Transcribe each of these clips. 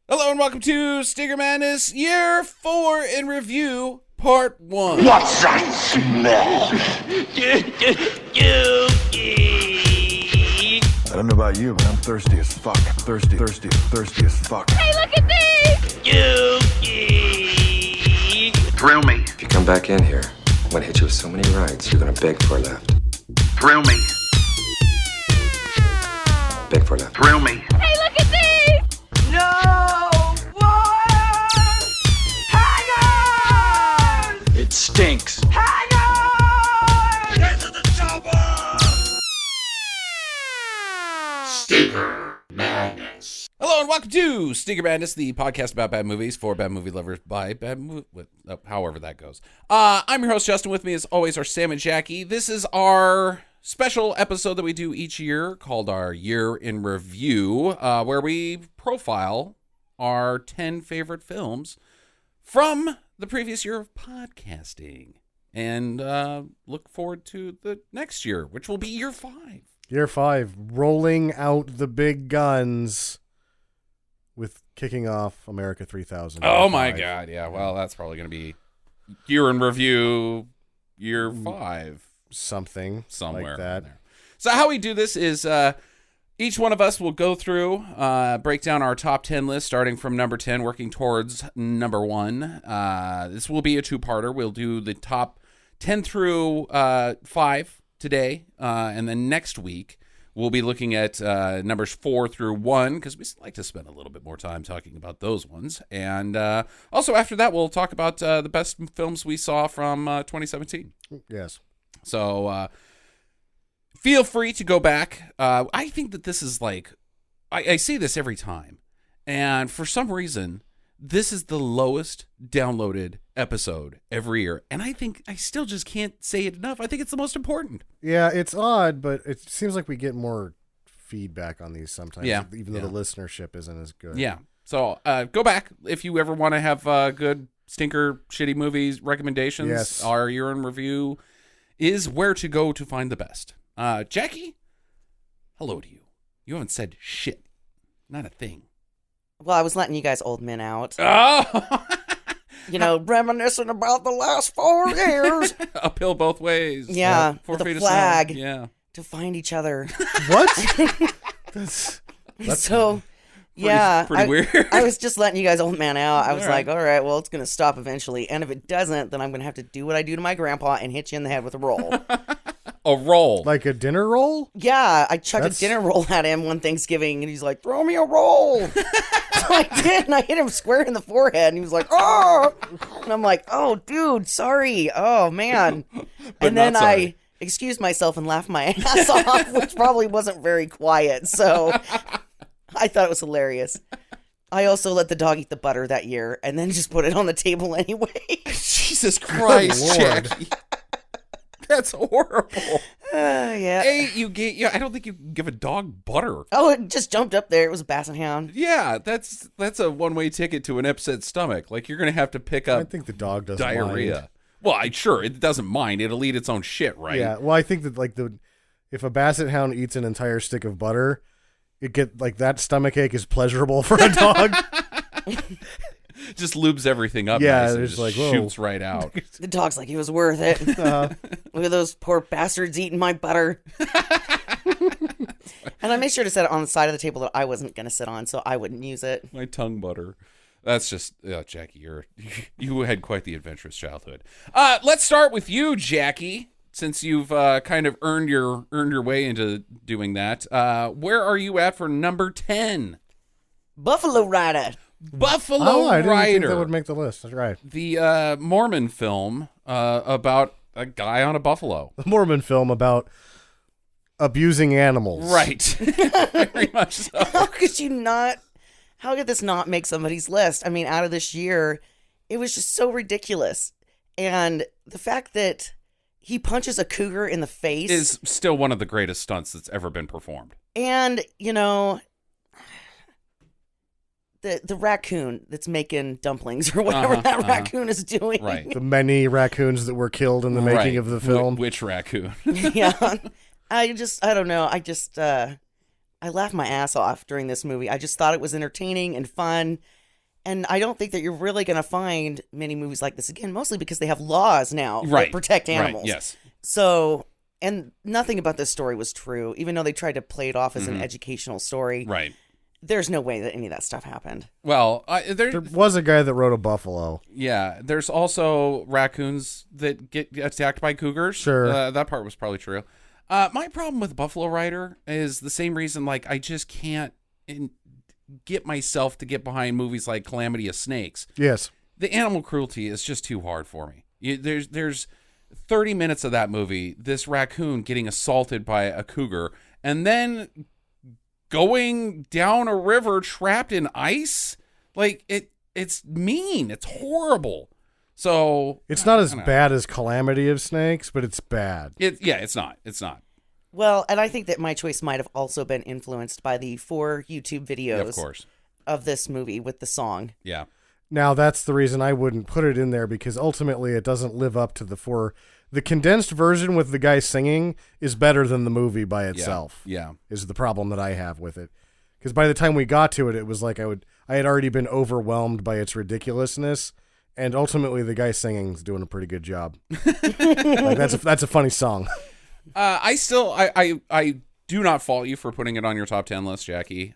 Hello and welcome to Stinger Madness Year 4 in Review, Part 1. What's that smell? I don't know about you, but I'm thirsty as fuck. Thirsty as fuck. Hey, look at these! Thrill me, If you come back in here, I'm gonna hit you with so many rides, you're gonna beg for a left. thrill me, Beg for a left. thrill me. Hey, look at these! It stinks. Hello and welcome to Stinger Madness, the podcast about bad movies for bad movie lovers by bad movie, however that goes. I'm your host, Justin. With me, as always, are Sam and Jackie. This is our special episode that we do each year called our Year in Review, where we profile our 10 favorite films from the previous year of podcasting and look forward to the next year, which will be year 5. Year 5, rolling out the big guns with kicking off America 3000. Oh my 5. God. Yeah. Well, that's probably going to be Year in Review, year 5. Something Somewhere like that. in there. So how we do this is each one of us will go through, break down our top 10 list, starting from number 10, working towards number 1. This will be a two-parter. We'll do the top 10 through 5 today, and then next week we'll be looking at numbers 4 through 1, because we like to spend a little bit more time talking about those ones. And also after that, we'll talk about the best films we saw from 2017. Yes. So feel free to go back. I think that this is like, I see this every time. And for some reason, this is the lowest downloaded episode every year. And I think I still just can't say it enough. I think it's the most important. Yeah, it's odd, but it seems like we get more feedback on these sometimes, even though the listenership isn't as good. Yeah. So go back if you ever want to have good stinker shitty movies recommendations. Yes. Our Year in Review is where to go to find the best. Jackie, hello to you. You haven't said shit. Not a thing. Well, I was letting you guys old men out. Oh! You know, reminiscing about the last 4 years. Uphill both ways. Yeah, 4 with feet a of snow. flag. Yeah. To find each other. What? That's So, yeah. pretty weird. I was just letting you guys old man out. I was All right. like, all right, well, it's going to stop eventually. And if it doesn't, then I'm going to have to do what I do to my grandpa and hit you in the head with a roll. A roll. like a dinner roll? Yeah, I chucked That's- a dinner roll at him one Thanksgiving, and he's like, throw me a roll. So I did, and I hit him square in the forehead, and he was like, oh. And I'm like, oh, dude, sorry. Oh, man. And then not sorry. I excused myself and laughed my ass off, which probably wasn't very quiet. So I thought it was hilarious. I also let the dog eat the butter that year, and then just put it on the table anyway. Jesus Christ, Lord. Jackie. That's horrible. Yeah. Hey, I don't think you can give a dog butter. Oh, it just jumped up there. It was a basset hound. Yeah, that's a one-way ticket to an upset stomach. Like, you're going to have to pick I up think the dog doesn't diarrhea. mind. Well, sure, it doesn't mind. It'll eat its own shit, right? Yeah, well, I think that if a basset hound eats an entire stick of butter, that stomach ache is pleasurable for a dog. Just lubes everything up. Yeah, nice and it's just like, whoa. shoots right out. The dog's like, it was worth it. Look at those poor bastards eating my butter. And I made sure to set it on the side of the table that I wasn't going to sit on, so I wouldn't use it. My tongue butter. That's just, Jackie, you had quite the adventurous childhood. Let's start with you, Jackie, since you've kind of earned your way into doing that. Where are you at for number 10? Buffalo Rider. Buffalo Oh, I didn't think Rider. that would make the list. That's right. The Mormon film about a guy on a buffalo. The Mormon film about abusing animals. Right. Very much so. How could this not make somebody's list? I mean, out of this year, it was just so ridiculous. And the fact that he punches a cougar in the face Is still one of the greatest stunts that's ever been performed. and, you know, the raccoon that's making dumplings or whatever that raccoon is doing. Right. The many raccoons that were killed in the making Right. of the film. Which raccoon? Yeah. I don't know. I I laughed my ass off during this movie. I just thought it was entertaining and fun. And I don't think that you're really going to find many movies like this again, mostly because they have laws now that protect animals. Right, yes. So, and nothing about this story was true, even though they tried to play it off as an educational story. Right. There's no way that any of that stuff happened. Well, There was a guy that rode a buffalo. yeah, there's also raccoons that get attacked by cougars. Sure. That part was probably true. My problem with Buffalo Rider is the same reason, like, I just can't get myself to get behind movies like Calamity of Snakes. Yes. The animal cruelty is just too hard for me. There's 30 minutes of that movie, this raccoon getting assaulted by a cougar, and then going down a river trapped in ice. Like, it's mean. It's horrible. So It's not I as don't know. bad as Calamity of Snakes, but it's bad. It's not. It's not. Well, and I think that my choice might have also been influenced by the 4 YouTube videos Yeah, of course. of this movie with the song. Yeah. Now, that's the reason I wouldn't put it in there, because ultimately it doesn't live up to the 4. The condensed version with the guy singing is better than the movie by itself. Yeah. Is the problem that I have with it. Because by the time we got to it, it was like I had already been overwhelmed by its ridiculousness, and ultimately the guy singing is doing a pretty good job. Like, that's a funny song. I do not fault you for putting it on your top 10 list, Jackie,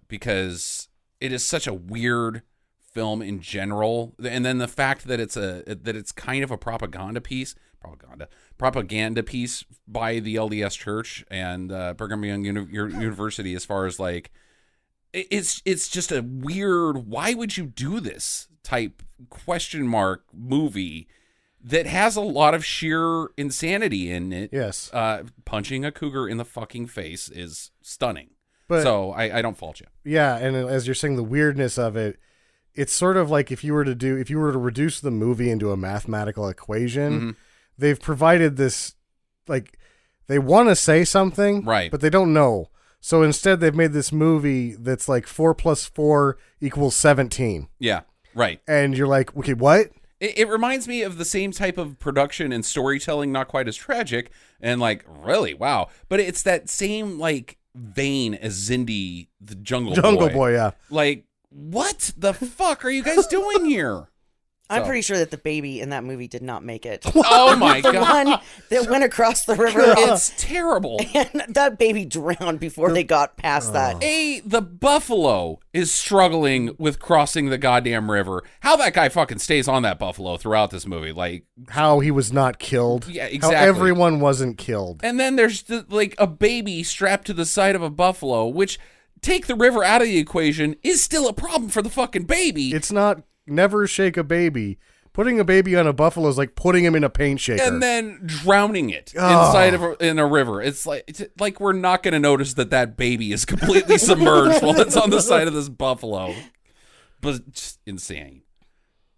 because it is such a weird film in general, and then the fact that it's kind of a propaganda piece by the LDS Church and Brigham Young University, as far as like it's just a weird, why would you do this type question mark movie that has a lot of sheer insanity in it. Yes. Punching a cougar in the fucking face is stunning. But so I don't fault you. yeah, and as you're saying, the weirdness of it, it's sort of like if you were to reduce the movie into a mathematical equation, they've provided this, like, they want to say something, Right. but they don't know. So instead, they've made this movie that's like 4 + 4 = 17. Yeah, right. And you're like, okay, what? It reminds me of the same type of production and storytelling, not quite as tragic, and like, really, wow. But it's that same, like, vein as Zindi, the Jungle Boy, yeah. Like, what the fuck are you guys doing here? I'm So- pretty sure that the baby in that movie did not make it. Oh my The god. one that went across the river. It's terrible. And that baby drowned before they got past that. The buffalo is struggling with crossing the goddamn river. How that guy fucking stays on that buffalo throughout this movie, like, How he was not killed. Yeah, How exactly. everyone wasn't killed. and then there's like a baby strapped to the side of a buffalo, which, take the river out of the equation, is still a problem for the fucking baby. It's not, never shake a baby. Putting a baby on a buffalo is like putting him in a paint shaker. and then drowning it inside of in a river. It's like we're not going to notice that baby is completely submerged while it's on the side of this buffalo. But it's just insane.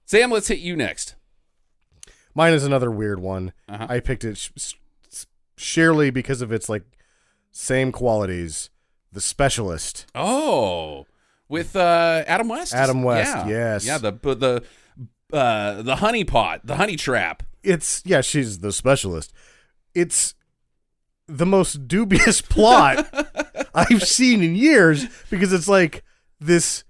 Sam, let's hit you next. Mine is another weird one. Uh-huh. I picked it sheerly because of its like same qualities. The Specialist. Oh, with Adam West. Adam West, Yeah. yes. Yeah. The honey pot, the honey trap. She's the Specialist. It's the most dubious plot I've seen in years, because it's like this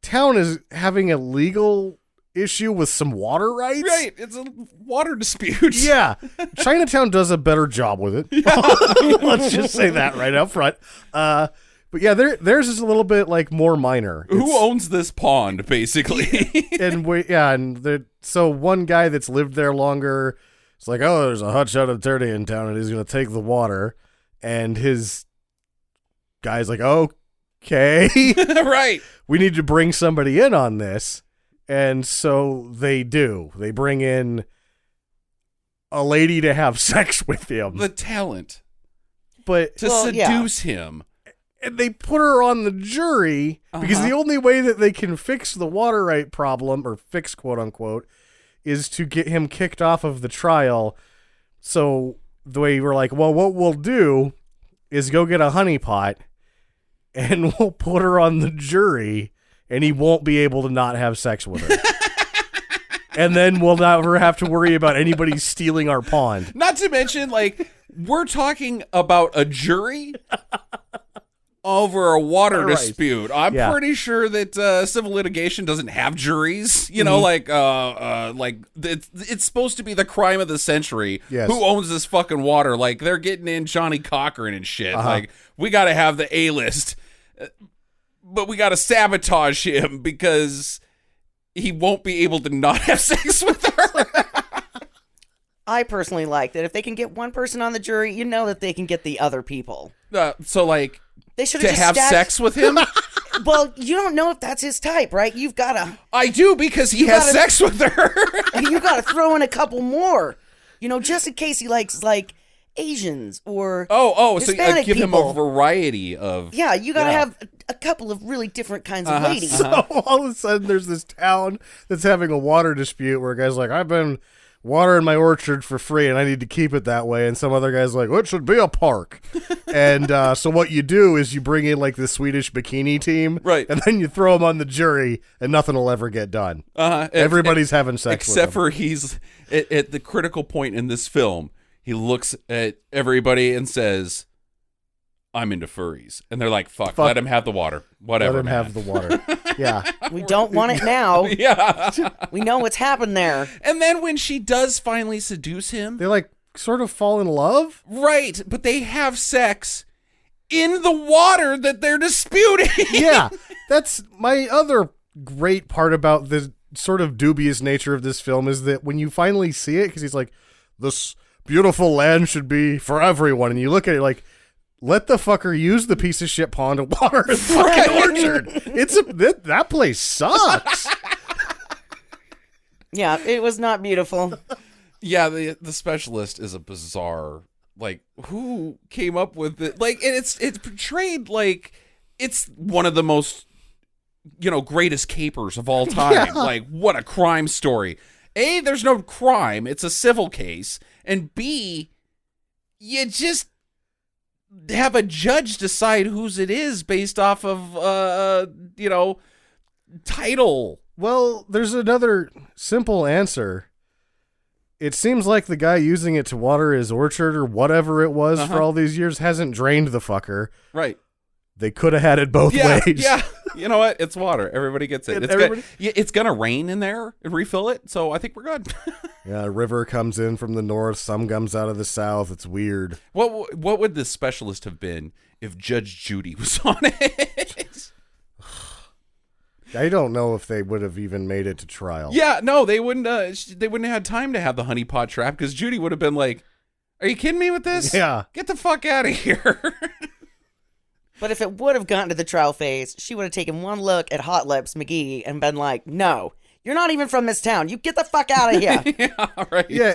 town is having a legal issue with some water rights. Right. It's a water dispute. Yeah, Chinatown does a better job with it. Let's just say that right up front. But yeah, theirs is a little bit like more minor. Who owns this pond, basically? So one guy that's lived there longer, it's like, oh, there's a hotshot attorney in town and he's going to take the water. And his guy's like, okay, Right. we need to bring somebody in on this. And so they do. They bring in a lady to have sex with him. The talent But to seduce him. and they put her on the jury because the only way that they can fix the water right problem, or fix quote unquote, is to get him kicked off of the trial. So the way we're like, well, what we'll do is go get a honeypot and we'll put her on the jury and he won't be able to not have sex with her. And then we'll never have to worry about anybody stealing our pond. Not to mention, like, we're talking about a jury over a water Right. dispute. I'm Yeah. pretty sure that civil litigation doesn't have juries. You know, like it's supposed to be the crime of the century. Yes. Who owns this fucking water? Like they're getting in Johnny Cochran and shit. Uh-huh. Like we got to have the A-list, but we got to sabotage him because he won't be able to not have sex with her. I personally like that if they can get one person on the jury, you know that they can get the other people. So like They should to have just have stacked- sex with him. Well, you don't know if that's his type, right? You've got I do because he has gotta- sex with her. to throw in a couple more, just in case he likes like Asians or So Hispanic give him a people. variety of. Yeah, you got to Yeah. have a couple of really different kinds of ladies. So all of a sudden, there's this town that's having a water dispute where a guy's like, I've been watering my orchard for free and I need to keep it that way. And some other guy's like, well, it should be a park. And so what you do is you bring in like the Swedish bikini team. Right. And then you throw them on the jury and nothing will ever get done. Uh-huh. Everybody's having sex with except them. for he's at the critical point in this film. He looks at everybody and says, "I'm into furries," and they're like, "Fuck, Fuck. let him have the water. Whatever, Let him man." have the water. Yeah. We don't want it now. Yeah. We know what's happened there. And then when she does finally seduce him, They like sort of fall in love. right? But they have sex in the water that they're disputing. Yeah. That's my other great part about the sort of dubious nature of this film is that when you finally see it, because he's like, this beautiful land should be for everyone. And you look at it like, let the fucker use the piece of shit pond of water in the fucking orchard. That place sucks. Yeah, it was not beautiful. Yeah, the specialist is a bizarre. Like, who came up with it? Like, and it's portrayed like it's one of the most, greatest capers of all time. Like, what a crime story. A, there's no crime. It's a civil case. And B, you just have a judge decide whose it is based off of, title. Well, there's another simple answer. It seems like the guy using it to water his orchard or whatever it was for all these years hasn't drained the fucker. Right. They could have had it both Yeah, ways. yeah. You know what? It's water. Everybody gets it. And It's everybody- it's gonna rain in there and refill it, so I think we're good. Yeah, a river comes in from the north, some comes out of the south. It's weird. What would this specialist have been if Judge Judy was on it? I don't know if they would have even made it to trial. Yeah, no, they wouldn't. They wouldn't have had time to have the honeypot trap because Judy would have been like, "Are you kidding me with this? Yeah. Get the fuck out of here." But if it would have gotten to the trial phase, she would have taken one look at Hot Lips McGee and been like, no, you're not even from this town. You get the fuck out of here. Yeah, right. Yeah.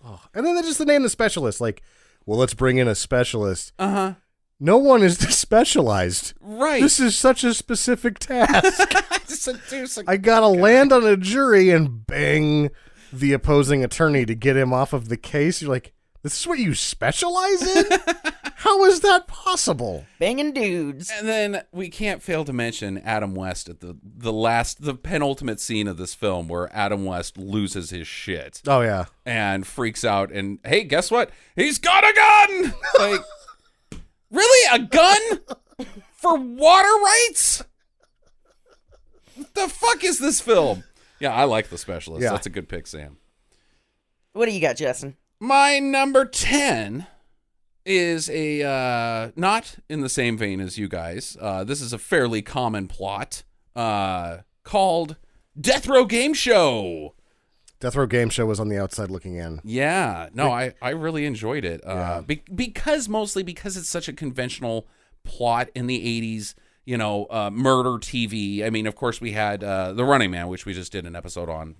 Oh, and then they just name the specialist. Like, well, let's bring in a specialist. Uh-huh. No one is specialized. Right. This is such a specific task. Seduce a- I gotta land on a jury and bang the opposing attorney to get him off of the case. You're like, this is what you specialize in? How is that possible? Banging dudes. And then we can't fail to mention Adam West at the penultimate scene of this film where Adam West loses his shit Oh, yeah. and freaks out. And hey, guess what? He's got a gun. Like, really, a gun for water rights? What the fuck is this film? Yeah, I like The Specialist. Yeah. That's a good pick, Sam. What do you got, Justin? My number 10 is a not in the same vein as you guys. This is a fairly common plot called Death Row Game Show. Death Row Game Show was on the outside looking in. Yeah, no, I really enjoyed it because it's such a conventional plot in the 80s. Murder TV. I mean, of course, we had The Running Man, which we just did an episode on,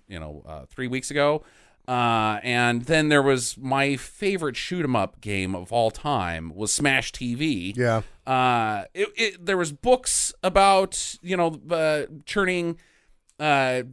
3 weeks ago. And then there was my favorite shoot 'em up game of all time was Smash TV. Yeah. There was books about, turning, the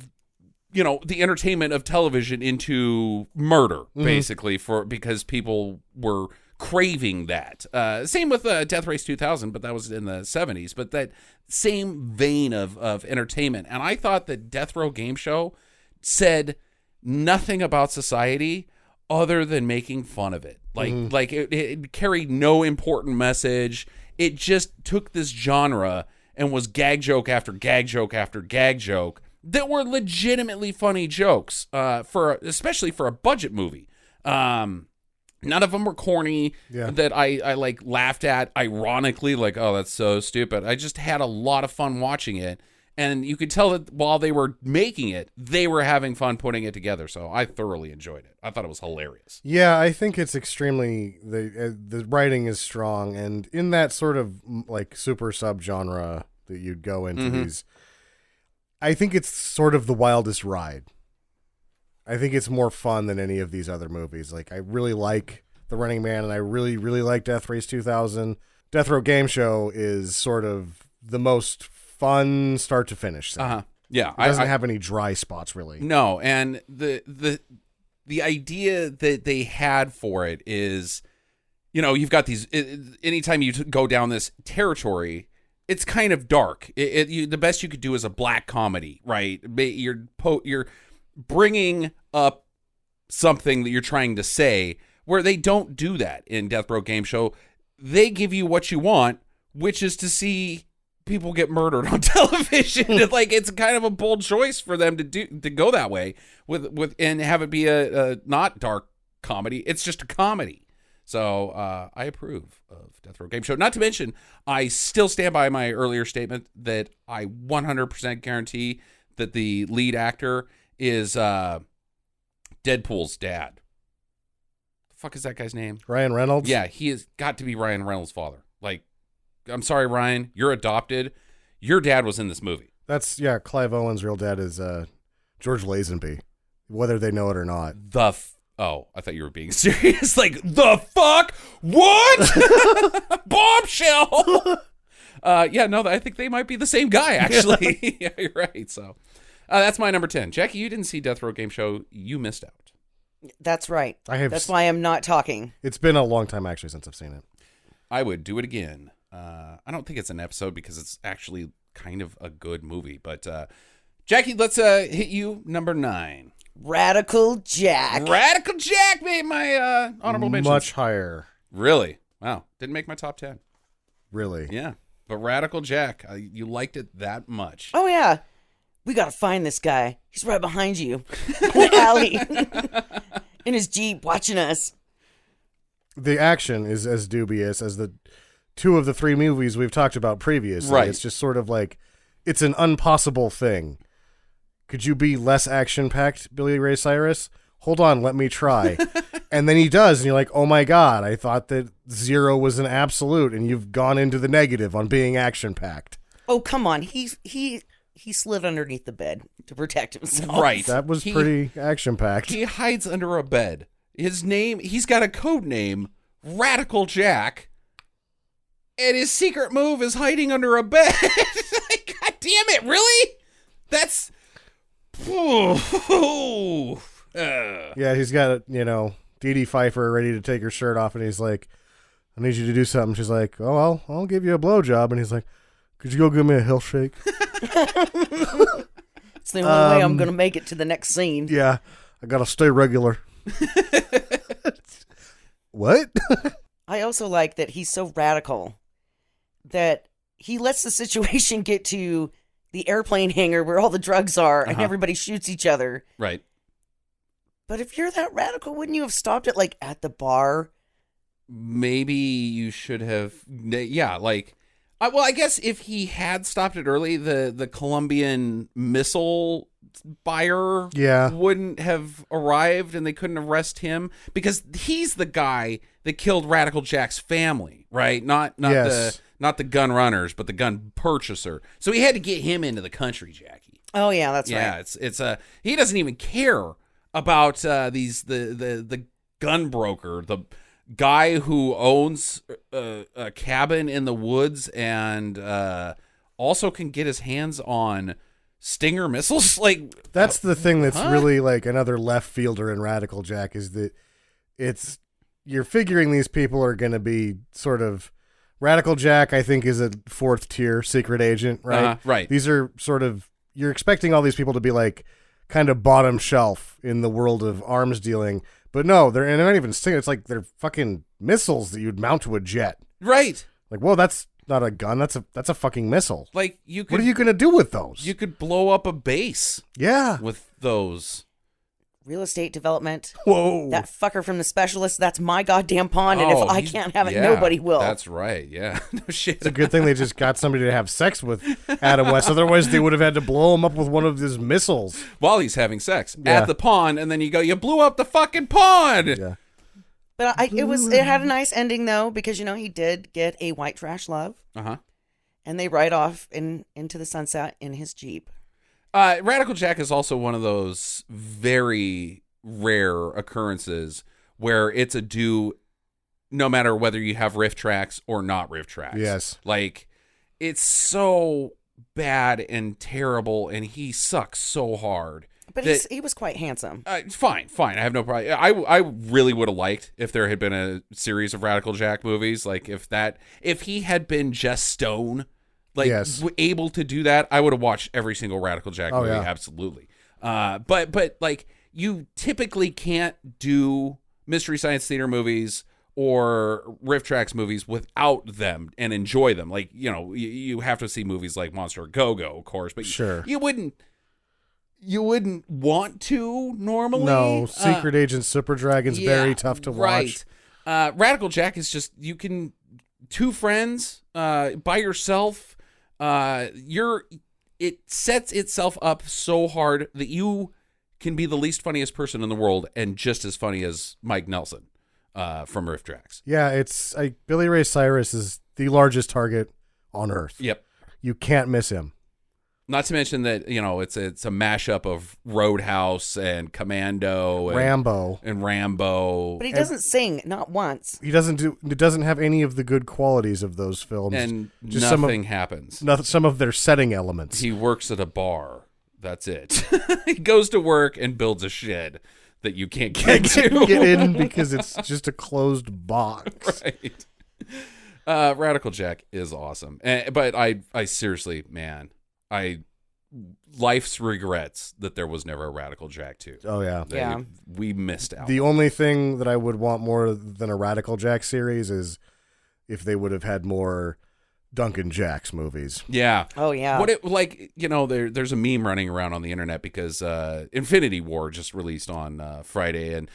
entertainment of television into murder, basically, because people were craving that. Same with Death Race 2000, but that was in the 70s. But that same vein of entertainment. And I thought that Death Row Game Show said nothing about society other than making fun of it. Like it carried no important message. it just took this genre and was gag joke after gag joke after gag joke that were legitimately funny jokes, especially for a budget movie. None of them were corny that I like laughed at ironically, like, oh, that's so stupid. I just had a lot of fun watching it. And you could tell that while they were making it, they were having fun putting it together. So I thoroughly enjoyed it. I thought it was hilarious. Yeah, I think it's extremely the writing is strong, and in that sort of like super subgenre that you'd go into these, I think it's sort of the wildest ride. I think it's more fun than any of these other movies. Like I really like The Running Man, and I really like Death Race 2000. Death Row Game Show is sort of the most fun start to finish thing. Yeah, it doesn't have any dry spots really. No, and the idea that they had for it is, you've got these. Anytime you go down this territory, it's kind of dark. The best you could do is a black comedy, right? You're bringing up something that you're trying to say, where they don't do that in Death Row Game Show. They give you what you want, which is to see people get murdered on television. Like, it's kind of a bold choice for them to go that way with and have it be a not dark comedy. It's just a comedy. So I approve of Death Row Game Show. Not to mention, I still stand by my earlier statement that I 100% guarantee that the lead actor is Deadpool's dad. The fuck is that guy's name? Ryan Reynolds? Yeah, he has got to be Ryan Reynolds' father. Like, I'm sorry, Ryan, you're adopted. Your dad was in this movie. Clive Owen's real dad is George Lazenby, whether they know it or not. Oh, I thought you were being serious. Like, the fuck? What? Bombshell! I think they might be the same guy, actually. Yeah, you're right. So that's my number 10. Jackie, you didn't see Death Row Game Show. You missed out. That's right. That's why I'm not talking. It's been a long time, actually, since I've seen it. I would do it again. I don't think it's an episode because it's actually kind of a good movie. But Jackie, let's hit you number 9. Radical Jack. Radical Jack made my honorable mention. Much higher. Really? Wow. Didn't make my top 10. Really? Yeah. But Radical Jack, you liked it that much. Oh, yeah. We got to find this guy. He's right behind you in the alley in his Jeep watching us. The action is as dubious as the 2 of the 3 movies we've talked about previously. Right. It's just sort of like, it's an impossible thing. Could you be less action-packed, Billy Ray Cyrus? Hold on, let me try. And then he does, and you're like, oh my God, I thought that 0 was an absolute, and you've gone into the negative on being action-packed. Oh, come on. He slid underneath the bed to protect himself. Right. That was pretty action-packed. He hides under a bed. He's got a code name, Radical Jack, and his secret move is hiding under a bed. God damn it, really? That's... Yeah, he's got, Dee Dee Pfeiffer ready to take her shirt off, and he's like, I need you to do something. She's like, oh, I'll give you a blowjob. And he's like, could you go give me a hill shake? It's the only way I'm going to make it to the next scene. Yeah, I got to stay regular. What? I also like that he's so radical that he lets the situation get to the airplane hangar where all the drugs are and everybody shoots each other. Right. But if you're that radical, wouldn't you have stopped it, like, at the bar? Maybe you should have... Yeah, like... Well, I guess if he had stopped it early, the Colombian missile buyer wouldn't have arrived and they couldn't arrest him, because he's the guy that killed Radical Jack's family, right? Not the gun runners, but the gun purchaser. So he had to get him into the country, Jackie. Oh yeah, that's right. Yeah, it's he doesn't even care about the gun broker, the guy who owns a cabin in the woods and also can get his hands on Stinger missiles. Like, that's the thing that's really like another left fielder in Radical Jack, is that you're figuring these people are going to be sort of... Radical Jack, I think, is a 4th tier secret agent, right? Right. These are sort of... You're expecting all these people to be like kind of bottom shelf in the world of arms dealing, but no, they're not even Stinger. It's like they're fucking missiles that you'd mount to a jet. Right. Like, whoa, that's not a gun. That's a fucking missile. Like you could What are you gonna do with those? you could blow up a base Yeah. with those. Real estate development. Whoa. That fucker from The Specialist, that's my goddamn pond, and Oh, if I he's- can't have it, yeah, nobody will. That's right. Yeah. No shit. It's a good thing they just got somebody to have sex with Adam West. Otherwise, they would have had to blow him up with one of his missiles. While he's having sex Yeah. at the pond, and then you blew up the fucking pond. Yeah. But it had a nice ending though, because he did get a white trash love, Uh-huh. and they ride off into the sunset in his Jeep. Radical Jack is also one of those very rare occurrences where it's a do no matter whether you have riff tracks or not riff tracks. Yes. Like, it's so bad and terrible, and he sucks so hard. But that- he was quite handsome. Fine. I have no problem. I really would have liked if there had been a series of Radical Jack movies. Like, if he had been just Stone, like, Yes. able to do that, I would have watched every single Radical Jack Oh, movie. yeah. Absolutely. But like, you typically can't do Mystery Science Theater movies or riff tracks movies without them and enjoy them. Like, you have to see movies like Monster Go-Go, of course, but Sure. you wouldn't want to normally. No, Secret Agent Super Dragon's very tough to watch. Right. Radical Jack is just, you can, two friends, by yourself, it sets itself up so hard that you can be the least funniest person in the world and just as funny as Mike Nelson from Riff Tracks. Yeah, it's Billy Ray Cyrus is the largest target on Earth. Yep. You can't miss him. Not to mention that, it's a mashup of Roadhouse and Commando and Rambo. But he doesn't sing, not once. He doesn't have any of the good qualities of those films. And Just nothing happens. some of their setting elements. He works at a bar. That's it. He goes to work and builds a shed that you can't get to. Get in because it's just a closed box. Right. Radical Jack is awesome. But I seriously, man, life's regrets that there was never a Radical Jack 2. Oh yeah. Yeah. We missed out. The only thing that I would want more than a Radical Jack series is if they would have had more Duncan Jacks movies. Yeah. Oh, yeah. There's a meme running around on the internet because Infinity War just released on Friday, and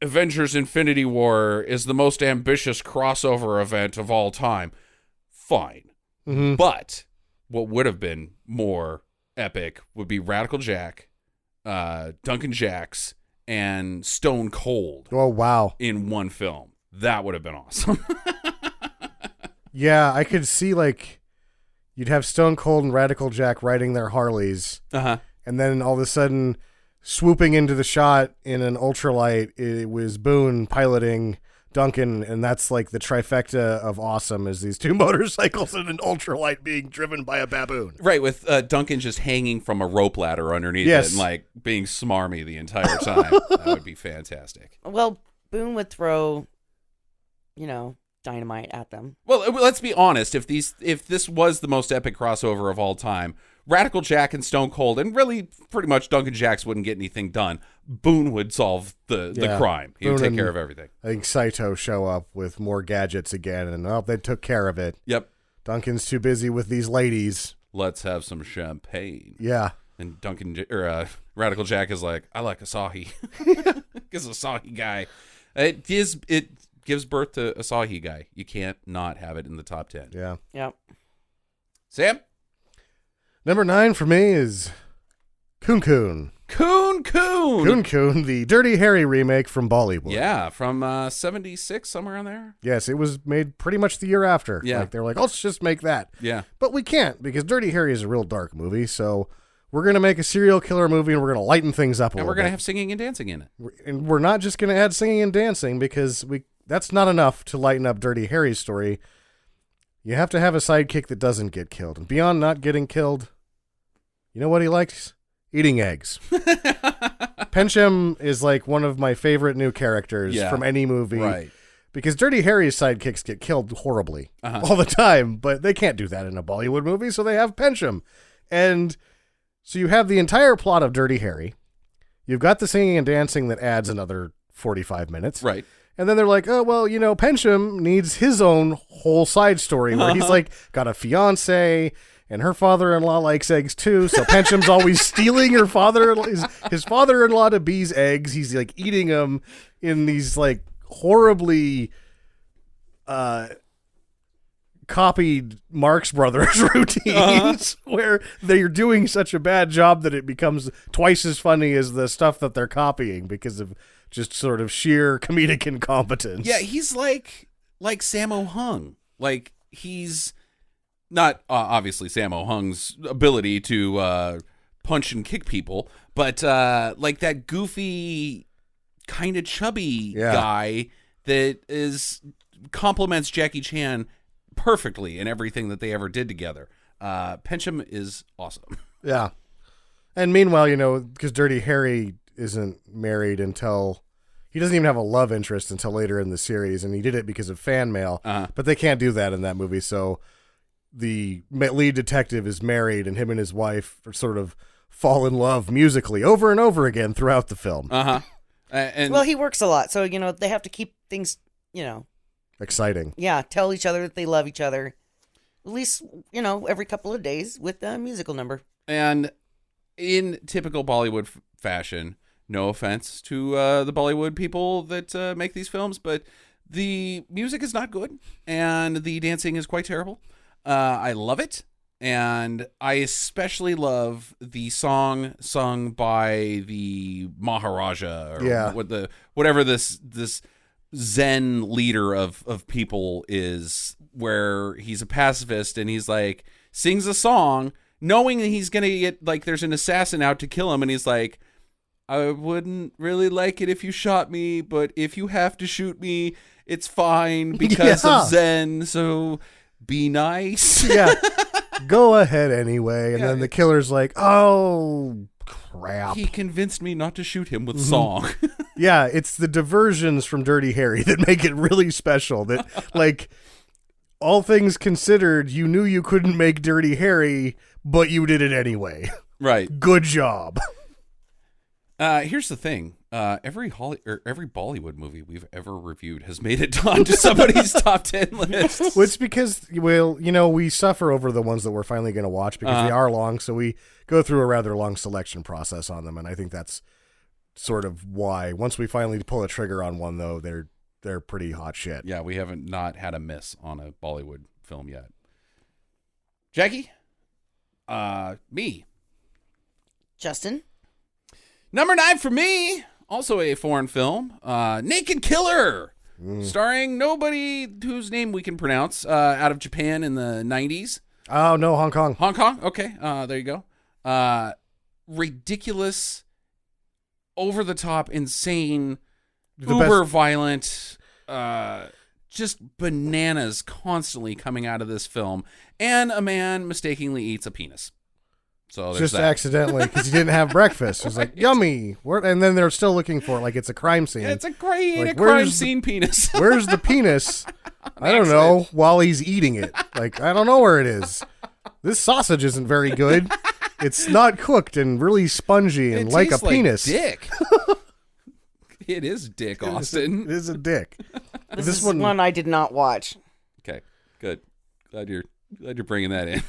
Avengers Infinity War is the most ambitious crossover event of all time. Fine. Mm-hmm. But what would have been more epic would be Radical Jack, Duncan Jacks, and Stone Cold Oh wow. in one film. That would have been awesome. Yeah, I could see you'd have Stone Cold and Radical Jack riding their Harleys, Uh-huh. and then all of a sudden swooping into the shot in an ultralight, it was Boone piloting Duncan, and that's like the trifecta of awesome is these two motorcycles and an ultralight being driven by a baboon. Right, with Duncan just hanging from a rope ladder underneath Yes. it and being smarmy the entire time. That would be fantastic. Well, Boone would throw, dynamite at them. Well, let's be honest. If this was the most epic crossover of all time, Radical Jack and Stone Cold, and really pretty much Duncan Jacks wouldn't get anything done. Boone would solve the Yeah. crime. He would Boone take and- care of everything. I think Saito show up with more gadgets again, and they took care of it. Yep. Duncan's too busy with these ladies. Let's have some champagne. Yeah. And Radical Jack is like, I like Asahi. He's Asahi guy. It gives birth to Asahi guy. You can't not have it in the top 10. Yeah. Yep. Sam? Number 9 for me is Coon Coon. Coon. Coon Coon, the Dirty Harry remake from Bollywood. Yeah, from 76, somewhere on there. Yes, it was made pretty much the year after. Yeah. They were like, let's just make that. Yeah. But we can't because Dirty Harry is a real dark movie, so we're going to make a serial killer movie and we're going to lighten things up a And little we're going to bit. have singing and dancing in it. And we're not just going to add singing and dancing because that's not enough to lighten up Dirty Harry's story. You have to have a sidekick that doesn't get killed. And beyond not getting killed, you know what he likes? Eating eggs. Pencham is like one of my favorite new characters Yeah. from any movie. Right. Because Dirty Harry's sidekicks get killed horribly all the time, but they can't do that in a Bollywood movie, so they have Pencham. And so you have the entire plot of Dirty Harry. You've got the singing and dancing that adds another 45 minutes. Right. And then they're like, oh, well, Pencham needs his own whole side story where he's like got a fiance and her father-in-law likes eggs too. So Pencham's always stealing his father-in-law to Bee's eggs. He's like eating them in these like horribly copied Marx Brothers routines where they're doing such a bad job that it becomes twice as funny as the stuff that they're copying because of just sort of sheer comedic incompetence. Yeah, he's like Sammo Hung. Like, he's not obviously Sammo Hung's ability to punch and kick people, but like that goofy, kind of chubby guy that compliments Jackie Chan perfectly in everything that they ever did together. Pencham is awesome. Yeah. And meanwhile, because Dirty Harry isn't married until he doesn't even have a love interest until later in the series, and he did it because of fan mail, but they can't do that in that movie. So the lead detective is married, and him and his wife sort of fall in love musically over and over again throughout the film. And Well, he works a lot, so they have to keep things, Exciting. yeah, tell each other that they love each other. At least, every couple of days with a musical number. And in typical Bollywood fashion, no offense to the Bollywood people that make these films, but the music is not good, and the dancing is quite terrible. I love it, and I especially love the song sung by the Maharaja, or whatever this Zen leader of people is, where he's a pacifist and he's like sings a song knowing that he's gonna get like there's an assassin out to kill him, and he's like, I wouldn't really like it if you shot me, but if you have to shoot me, it's fine because of Zen, so be nice. Yeah. Go ahead anyway. And then the killer's like, oh, crap. He convinced me not to shoot him with song. Yeah, it's the diversions from Dirty Harry that make it really special. That, like, all things considered, you knew you couldn't make Dirty Harry, but you did it anyway. Right. Good job. Here's the thing. Every Bollywood movie we've ever reviewed has made it onto somebody's top 10 list. Well, it's because, we suffer over the ones that we're finally going to watch because they are long, so we go through a rather long selection process on them, and I think that's sort of why. Once we finally pull a trigger on one, though, they're pretty hot shit. Yeah, we haven't not had a miss on a Bollywood film yet. Jackie? Me. Justin? Number 9 for me, also a foreign film, Naked Killer, starring nobody whose name we can pronounce, out of Japan in the 90s. Oh, no, Hong Kong. Hong Kong? Okay, there you go. Ridiculous, over-the-top, insane, uber-violent, just bananas constantly coming out of this film, and a man mistakenly eats a penis. So there's just that. Accidentally, because he didn't have breakfast. It was like, yummy. And then they're still looking for it, like it's a crime scene. It's a crime where's scene penis. Where's the penis? I don't know, while he's eating it. Like, I don't know where it is. This sausage isn't very good. It's not cooked and really spongy and like a penis. Dick. It is dick, Austin. It is a dick. This is one I did not watch. Okay, good. Glad you're bringing that in.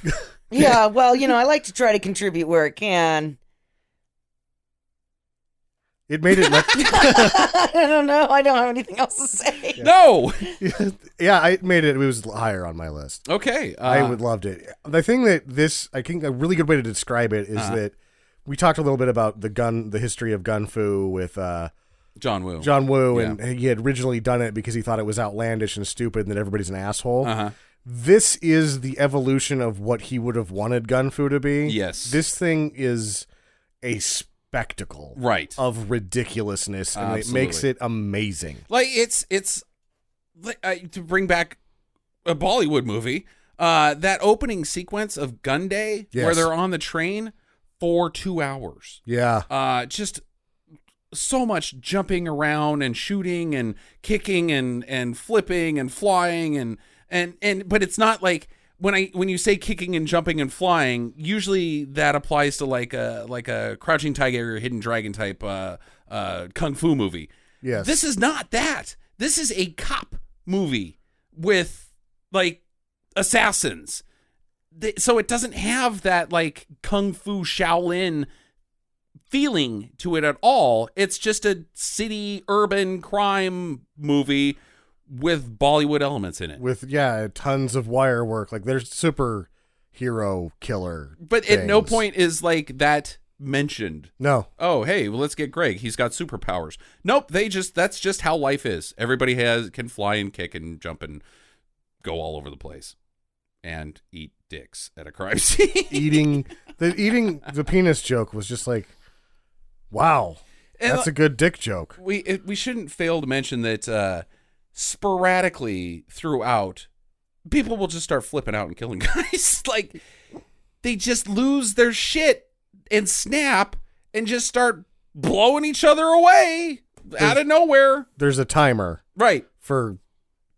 Yeah, well, I like to try to contribute where it can. It made it like I don't know. I don't have anything else to say. No. yeah, I made it. It was higher on my list. Okay. I would loved it. The thing that I think a really good way to describe it is that we talked a little bit about the history of gun fu with John Woo. Yeah. And he had originally done it because he thought it was outlandish and stupid and that everybody's an asshole. This is the evolution of what he would have wanted gun fu to be. Yes. This thing is a spectacle of ridiculousness, and it makes it amazing. Like, it's to bring back a Bollywood movie, that opening sequence of Gun Day, where they're on the train for 2 hours. Yeah. Just so much jumping around and shooting and kicking and flipping and flying and but it's not like when you say kicking and jumping and flying, usually that applies to like a Crouching Tiger or Hidden Dragon type kung fu movie. Yes. This is not that. This is a cop movie with like assassins. So it doesn't have that like Kung Fu Shaolin feeling to it at all. It's just a city urban crime movie with Bollywood elements in it. With tons of wire work. Like there's superhero killer. But at no things. point is like that mentioned. No. Oh, hey, well, let's get Greg. He's got superpowers. Nope, that's just how life is. Everybody can fly and kick and jump and go all over the place and eat dicks at a crime scene. eating the penis joke was just like, wow, that's a good dick joke. We shouldn't fail to mention that sporadically throughout, people will just start flipping out and killing guys. Like they just lose their shit and snap and just start blowing each other away out of nowhere. There's a timer Right. for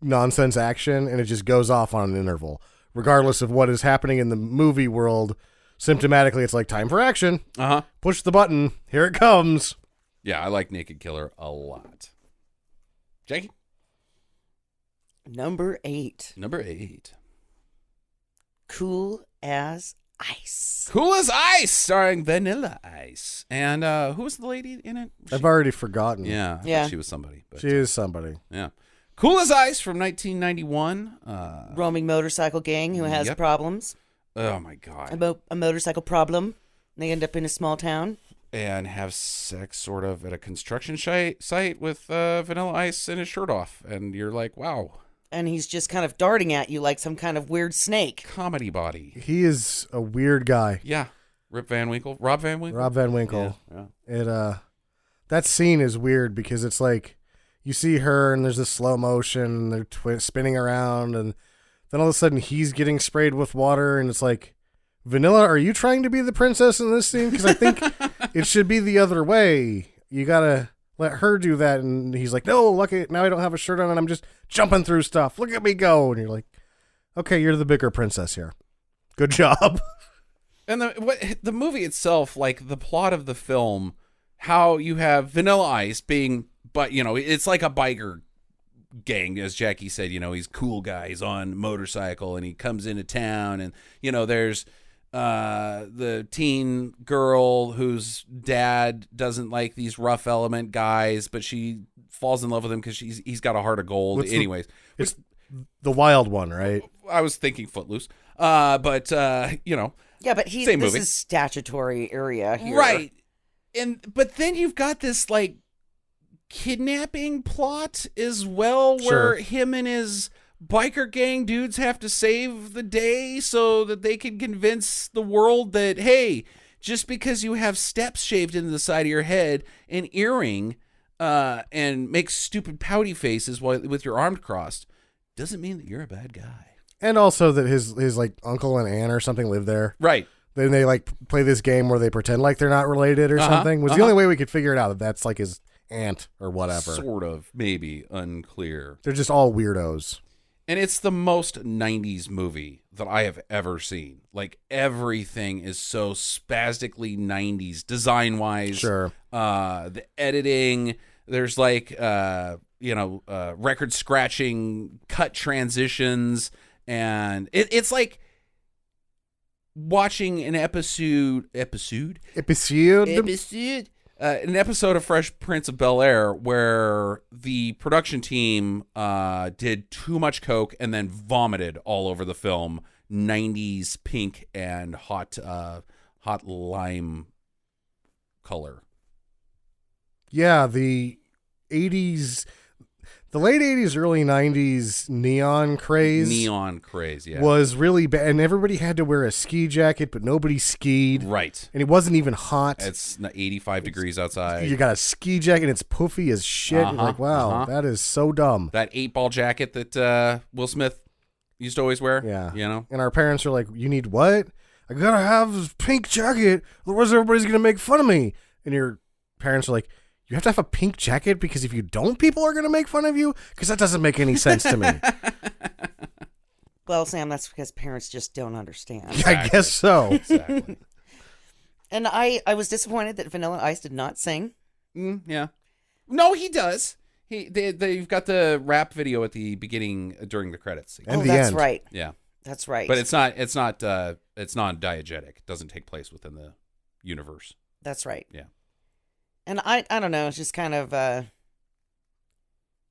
nonsense action, and it just goes off on an interval. Regardless of what is happening in the movie world, symptomatically, it's like time for action. Uh-huh. Push the button. Here it comes. Yeah, I like Naked Killer a lot. Jackie? Number 8. Number 8. Cool as Ice. Cool as Ice, starring Vanilla Ice. And who was the lady in it? I've already forgotten. Yeah, I thought Yeah. she was somebody. But, She is somebody. yeah. Cool as Ice from 1991. Roaming motorcycle gang who has Yep. problems. Oh, my God. A motorcycle problem. They end up in a small town. And have sex sort of at a construction site with Vanilla Ice and his shirt off. And you're like, wow, And he's just kind of darting at you like some kind of weird snake. comedy body. He is a weird guy. Yeah. Rob Van Winkle. Rob Van Winkle. Yeah. It that scene is weird because it's like you see her and there's this slow motion and they're spinning around, and then all of a sudden he's getting sprayed with water, and it's like, Vanilla, are you trying to be the princess in this scene? Because I think it should be the other way. You gotta let her do that. And he's like, no, look, now I don't have a shirt on and I'm just jumping through stuff. Look at me go. And you're like, okay, you're the bigger princess here. Good job. And the movie itself, like the plot of the film, how you have Vanilla Ice being, but it's like a biker gang, as Jackie said. He's a cool guy. He's on a motorcycle and he comes into town, and there's the teen girl whose dad doesn't like these rough element guys, but she falls in love with him because he's got a heart of gold. Anyways, It's the wild one, right? I was thinking Footloose, but Yeah, but Same this movie. is statutory area here. right. But then you've got this like kidnapping plot as well, where Sure. him and his biker gang dudes have to save the day so that they can convince the world that, hey, just because you have steps shaved into the side of your head, an earring, and make stupid pouty faces with your arms crossed, doesn't mean that you're a bad guy. And also that his like uncle and aunt or something live there. Right. Then they like play this game where they pretend like they're not related or something. Was the only way we could figure it out, that that's like his aunt or whatever. Sort of, maybe, unclear. They're just all weirdos. And it's the most 90s movie that I have ever seen. Like, everything is so spastically 90s, design-wise. Sure. The editing, there's like, record-scratching cut transitions. And it's like watching an episode an episode of Fresh Prince of Bel-Air where the production team did too much coke and then vomited all over the film. 90s pink and hot lime color. Yeah, the 80s, the late 80s, early 90s neon craze. Yeah. Was really bad, and everybody had to wear a ski jacket, but nobody skied. Right. And it wasn't even hot. It's 85 degrees outside. You got a ski jacket, and it's poofy as shit. You're like, wow, that is so dumb. That 8-ball jacket that Will Smith used to always wear. Yeah. And our parents are like, you need what? I gotta have this pink jacket, otherwise everybody's gonna make fun of me. And your parents are like, you have to have a pink jacket because if you don't, people are gonna make fun of you? Because that doesn't make any sense to me. Well, Sam, that's because parents just don't understand. I guess so. Exactly. And I was disappointed that Vanilla Ice did not sing. Yeah. No, he does. They've got the rap video at the beginning during the credits. And the that's end. right. Yeah, That's right. but it's non-diegetic. It doesn't take place within the universe. That's right. Yeah. And I don't know. It's just kind of.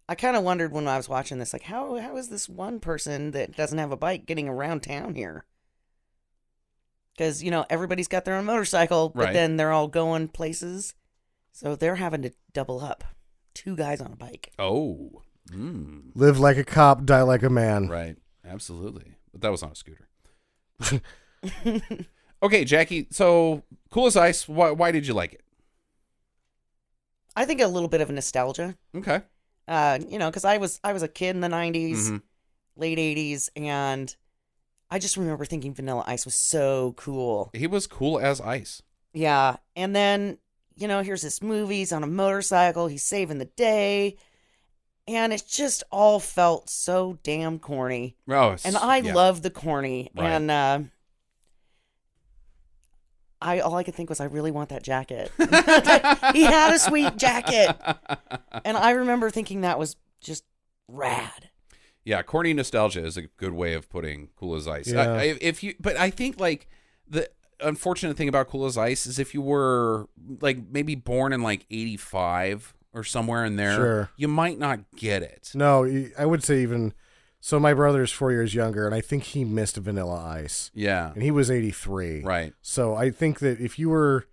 I kind of wondered when I was watching this, like, how is this one person that doesn't have a bike getting around town here? Because, everybody's got their own motorcycle, but Right. then they're all going places. So they're having to double up. 2 guys on a bike. Oh, Live like a cop, die like a man. right, absolutely. But that was on a scooter. Okay, Jackie. So, Cool as Ice. Why did you like it? I think a little bit of a nostalgia. Okay. Because I was a kid in the 90s, Mhm. late 80s, and I just remember thinking Vanilla Ice was so cool. He was cool as ice. Yeah. And then, here's this movie. He's on a motorcycle. He's saving the day. And it just all felt so damn corny. Oh, And I yeah. love the corny. Right. And all I could think was, I really want that jacket. He had a sweet jacket. And I remember thinking that was just rad. Yeah, corny nostalgia is a good way of putting Cool as Ice. Yeah. But I think like the unfortunate thing about Cool as Ice is if you were like maybe born in like 85 or somewhere in there, Sure. you might not get it. No, I would say even. So my brother's 4 years younger, and I think he missed Vanilla Ice. Yeah, And he was 83. right. So I think that if you were.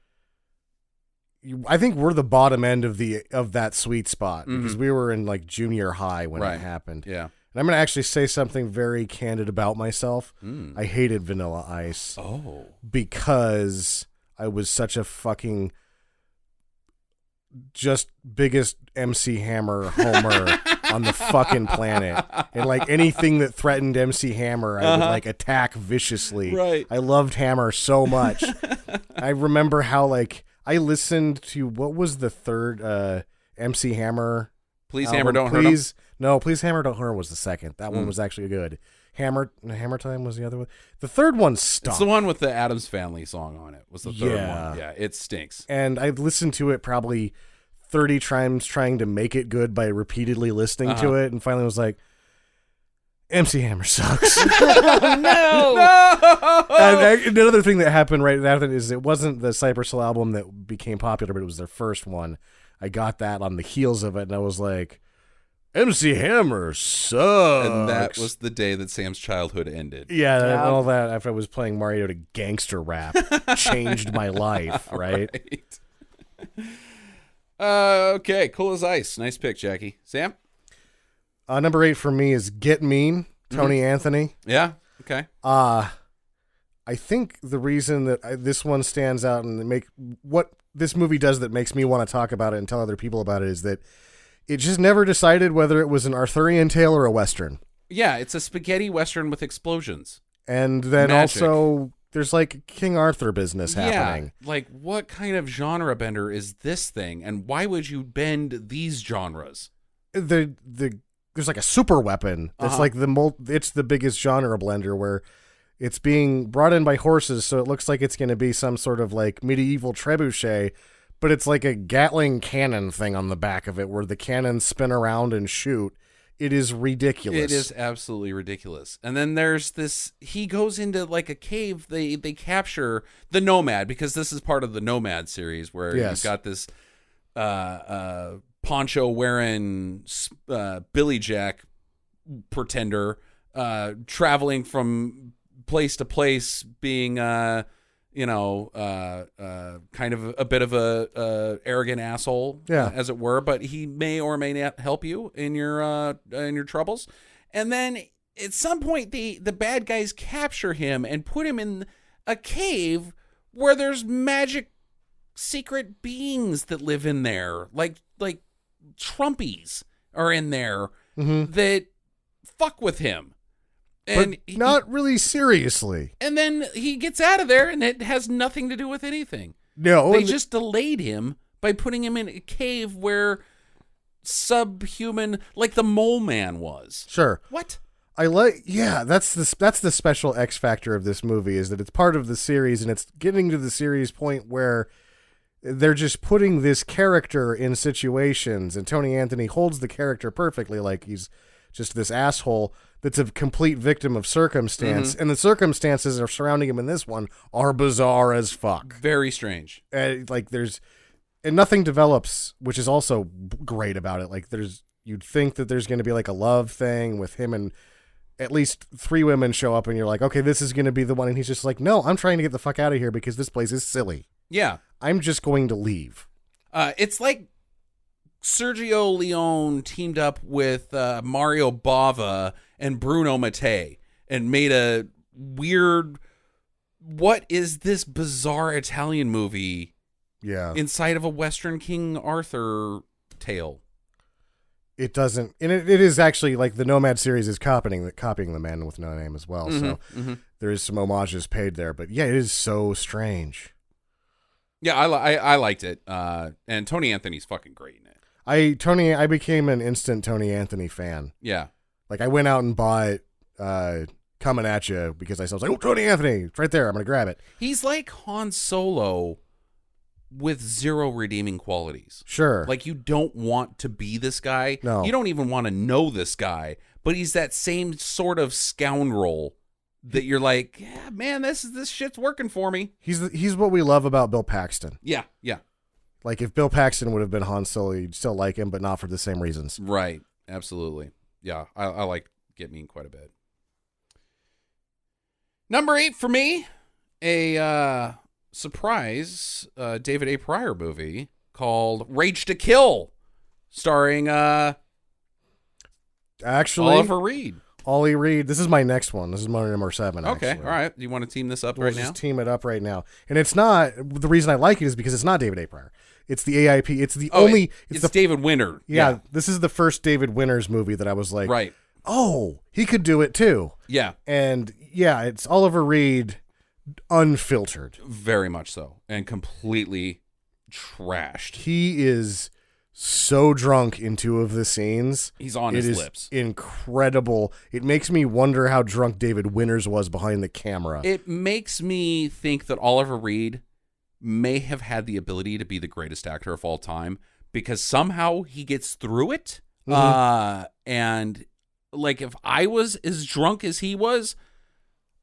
I think we're the bottom end of that sweet spot because we were in like junior high when Right. it happened. Yeah. And I'm going to actually say something very candid about myself. I hated Vanilla Ice Oh. because I was such a fucking just biggest MC Hammer homer on the fucking planet. And like anything that threatened MC Hammer, I would like attack viciously. Right. I loved Hammer so much. I remember how like I listened to what was the third MC Hammer Please album? Hammer, don't hurt him. Please, no, Please Hammer Don't Hurt Him was the second. That one was actually good. Hammer Time was the other one. The third one It's stopped. the one with the Addams Family song on it. Was the third Yeah. one? Yeah, it stinks. And I've listened to it probably 30 times trying to make it good by repeatedly listening to it, and finally was like, MC Hammer sucks. And another thing that happened right after that is it wasn't the Cypress Hill album that became popular, but it was their first one. I got that on the heels of it, and I was like, MC Hammer sucks. And that was the day that Sam's childhood ended. Yeah, and all that after I was playing Mario to gangster rap changed my life, right? Okay, Cool as Ice. Nice pick, Jackie. Sam? Number 8 for me is Get Mean, Tony Anthony. Yeah? Okay. I think the reason that this one stands out and what this movie does that makes me want to talk about it and tell other people about it is that it just never decided whether it was an Arthurian tale or a Western. Yeah, it's a spaghetti Western with explosions. And then Magic. also there's like King Arthur business happening. Yeah, like what kind of genre bender is this thing, and why would you bend these genres? There's like a super weapon that's like it's the biggest genre blender where it's being brought in by horses, so it looks like it's going to be some sort of like medieval trebuchet, but it's like a Gatling cannon thing on the back of it where the cannons spin around and shoot. It is ridiculous. It is absolutely ridiculous. And then there's this, he goes into like a cave, they capture the Nomad, because this is part of the Nomad series where you've got this poncho wearing Billy Jack pretender traveling from place to place, being kind of a bit of a arrogant asshole, as it were, but he may or may not help you in your troubles. And then at some point the bad guys capture him and put him in a cave where there's magic secret beings that live in there, like Trumpies are in there that fuck with him. And but not really seriously. And then he gets out of there, and it has nothing to do with anything. No, They just delayed him by putting him in a cave where subhuman, like the Mole Man was. Sure. What? That's the special X factor of this movie is that it's part of the series, and it's getting to the series point where they're just putting this character in situations, and Tony Anthony holds the character perfectly, like he's just this asshole that's a complete victim of circumstance, and the circumstances that are surrounding him in this one are bizarre as fuck. Very strange. Like and nothing develops, which is also great about it. Like you'd think that there's going to be like a love thing with him, and at least 3 women show up, and you're like, okay, this is going to be the one. And he's just like, no, I'm trying to get the fuck out of here because this place is silly. Yeah. I'm just going to leave. It's like Sergio Leone teamed up with Mario Bava and Bruno Mattei and made a weird, what is this bizarre Italian movie Yeah. inside of a Western King Arthur tale? It doesn't, and it is actually like the Nomad series is copying the Man with No Name as well. So there is some homages paid there, but yeah, it is so strange. Yeah, I liked it. And Tony Anthony's fucking great in it. I became an instant Tony Anthony fan. Yeah. Like I went out and bought Coming At You because I was like, oh, Tony Anthony, it's right there. I'm going to grab it. He's like Han Solo with 0 redeeming qualities. Sure. Like you don't want to be this guy. No. You don't even want to know this guy, but he's that same sort of scoundrel that you're like, yeah, man, this shit's working for me. He's what we love about Bill Paxton. Yeah, yeah. Like if Bill Paxton would have been Han Solo, you'd still like him, but not for the same reasons. Right. Absolutely. Yeah, I like Get Mean quite a bit. Number 8 for me, a surprise David A. Pryor movie called Rage to Kill, starring Actually, Oliver Reed. Ollie Reed. This is my next one. This is my number 7. Okay, actually. all right. Do you want to team this up We'll right just now? team it up right now. And it's not, the reason I like it is because it's not David A. Pryor. It's the AIP. It's the only, It's the, David Winter. yeah, this is the first David Winters movie that I was like, Right. oh, he could do it too. Yeah, And yeah, it's Oliver Reed unfiltered. very much so. And completely trashed. He is so drunk in 2 of the scenes. He's on It his is lips. incredible. It makes me wonder how drunk David Winters was behind the camera. It makes me think that Oliver Reed may have had the ability to be the greatest actor of all time because somehow he gets through it. And like if I was as drunk as he was,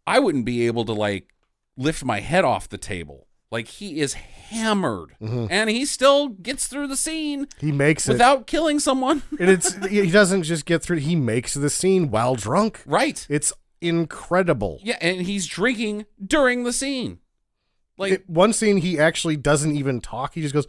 I wouldn't be able to like lift my head off the table. Like he is hammered and he still gets through the scene He makes it. without killing someone. And he doesn't just get through, he makes the scene while drunk. Right. It's incredible. Yeah, and he's drinking during the scene. Like One scene, he actually doesn't even talk. He just goes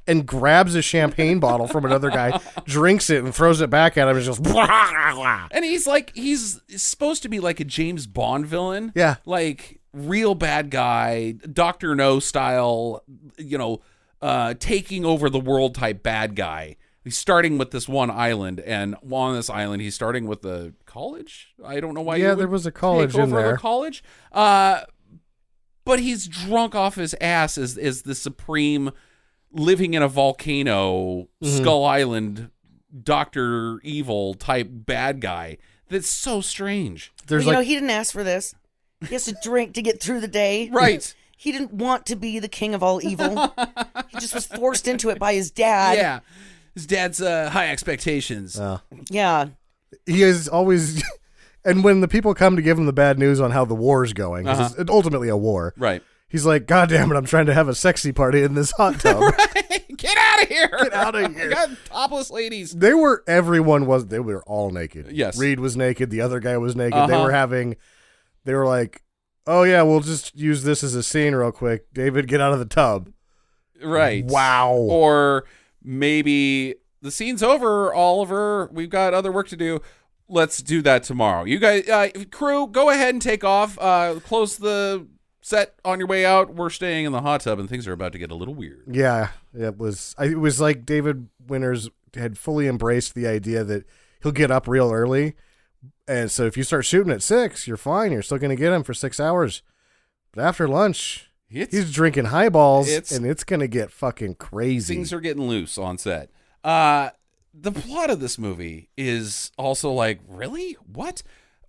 and grabs a champagne bottle from another guy, drinks it, and throws it back at him and just and he's supposed to be like a James Bond villain. Yeah. Like real bad guy, Dr. No style, taking over the world type bad guy. He's starting with this one island, and on this island, he's starting with the college. I don't know why. Yeah, you would there was a college take in over there. The college. But he's drunk off his ass as the supreme living in a volcano, Skull Island, Dr. Evil type bad guy. That's so strange. There's Well, like, he didn't ask for this. He has to drink to get through the day. Right. He didn't want to be the king of all evil. He just was forced into it by his dad. Yeah. His dad's high expectations. Yeah. he is always, and when the people come to give him the bad news on how the war's going, 'cause it's ultimately a war. Right. He's like, God damn it, I'm trying to have a sexy party in this hot tub. Get out of here. Get out of here. I got topless ladies. They were all naked. Yes. Reed was naked. The other guy was naked. They were like, oh yeah, we'll just use this as a scene real quick. David, get out of the tub. Right. Wow. Or maybe the scene's over, Oliver. We've got other work to do. Let's do that tomorrow. You guys, crew, go ahead and take off. Close the set on your way out. We're staying in the hot tub, and things are about to get a little weird. Yeah, it was like David Winters had fully embraced the idea that he'll get up real early. And so if you start shooting at 6, you're fine. You're still going to get him for 6 hours. But after lunch, he's drinking highballs, and it's going to get fucking crazy. Things are getting loose on set. The plot of this movie is also like, really? What?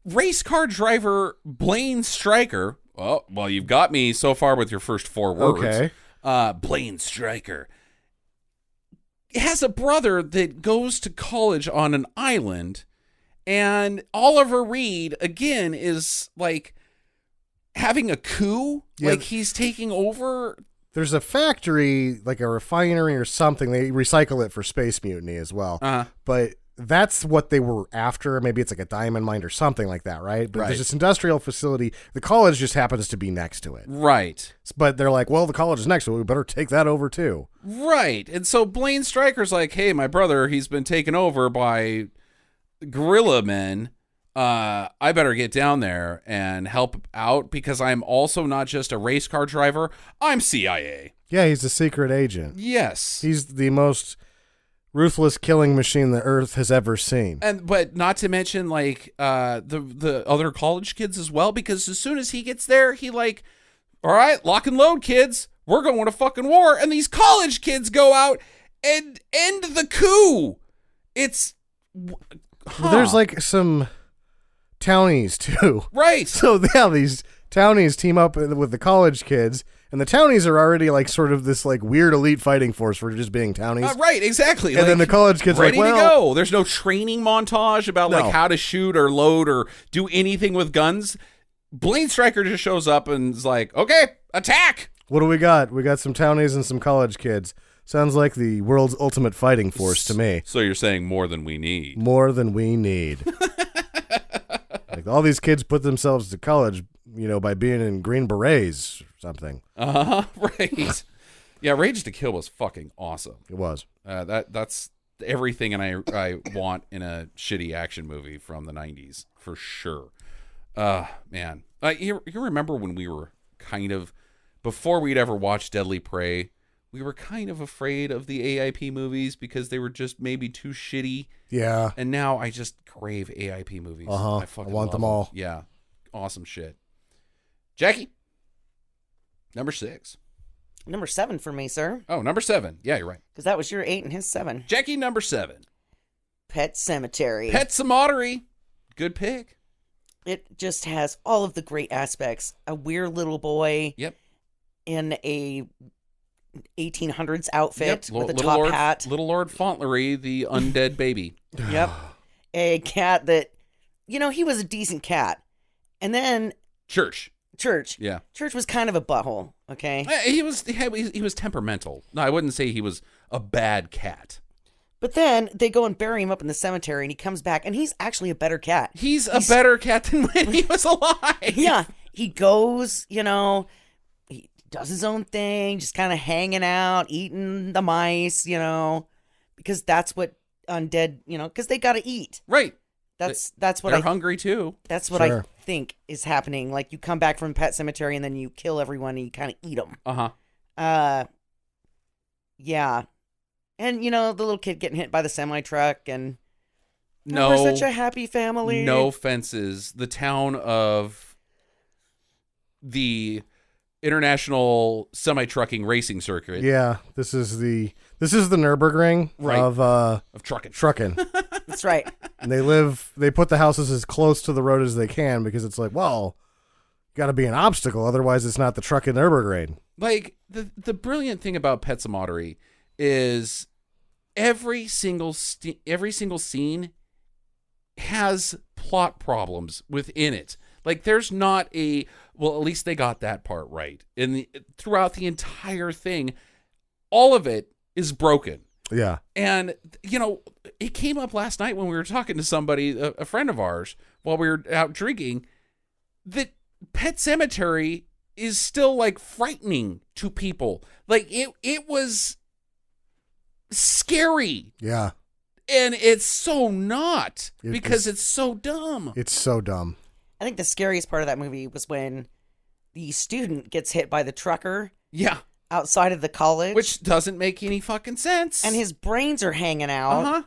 Race car driver Blaine Stryker. Oh, well, you've got me so far with your first 4 words. Okay. Blaine Stryker, has a brother that goes to college on an island, and Oliver Reed, again, is like having a coup. Yeah. Like he's taking over. There's a factory, like a refinery or something. They recycle it for Space Mutiny as well. But that's what they were after. Maybe it's like a diamond mine or something like that, right? But Right. there's this industrial facility. The college just happens to be next to it. Right. But they're like, well, the college is next to it. We better take that over too. Right. And so Blaine Stryker's like, hey, my brother, he's been taken over by guerrilla men. I better get down there and help out because I'm also not just a race car driver. I'm CIA. Yeah, he's a secret agent. Yes. He's the most ruthless killing machine the Earth has ever seen. But not to mention like the other college kids as well, because as soon as he gets there, he like, all right, lock and load, kids. We're going to fucking war. And these college kids go out and end the coup. It's Well, there's like some townies too. right. So yeah, these townies team up with the college kids, and the townies are already like sort of this like weird elite fighting force for just being townies. Right, exactly. And then the college kids are ready like, to well, go. There's no training montage about No. like how to shoot or load or do anything with guns. Blaine Stryker just shows up and is like, okay, attack. what do we got? We got some townies and some college kids. Sounds like the world's ultimate fighting force to me. So you're saying more than we need. More than we need. Like all these kids put themselves to college, by being in Green Berets or something. Right. Yeah, Rage to Kill was fucking awesome. It was. That's everything and I want in a shitty action movie from the 90s for sure. Man. You remember when we were kind of, before we'd ever watched Deadly Prey, we were kind of afraid of the AIP movies because they were just maybe too shitty. Yeah. And now I just crave AIP movies. I fucking want love them all. Yeah. Awesome shit. Jackie? Number 6. Number 7 for me, sir, Oh, number 7. Yeah, you're right. because that was your 8 and his 7. Jackie, number 7. Pet Cemetery. Pet Sematary. Good pick. It just has all of the great aspects. A weird little boy Yep. in a 1800s outfit Yep. with a top hat. Little Lord Fauntleroy, the undead baby. Yep. A cat that, he was a decent cat. And then Church. Church. Yeah. Church was kind of a butthole, okay? He was temperamental. No, I wouldn't say he was a bad cat. But then they go and bury him up in the cemetery, and he comes back, and he's actually a better cat. He's a better cat than when he was alive. Yeah. He goes, he does his own thing, just kind of hanging out, eating the mice, because that's what undead, because they got to eat. Right. That's what They're hungry too. That's what Sure. I think is happening. Like you come back from Pet Cemetery and then you kill everyone and you kind of eat them. Yeah. And the little kid getting hit by the semi truck and No. we're such a happy family. No fences. The town of the International Semi-Trucking Racing Circuit Yeah, this is the Nürburgring Right. of trucking. trucking. That's right. And they put the houses as close to the road as they can because it's like, well, got to be an obstacle, otherwise it's not the trucking Nürburgring. Like the brilliant thing about Pet Sematary is every single scene has plot problems within it. Like there's not at least they got that part right. Throughout the entire thing, all of it is broken. Yeah. And it came up last night when we were talking to somebody, a friend of ours, while we were out drinking, that Pet Cemetery is still like frightening to people. Like it was scary. Yeah. And it's so not because is. it's so dumb. It's so dumb. I think the scariest part of that movie was when the student gets hit by the trucker Yeah. outside of the college. Which doesn't make any fucking sense. and his brains are hanging out. Uh-huh.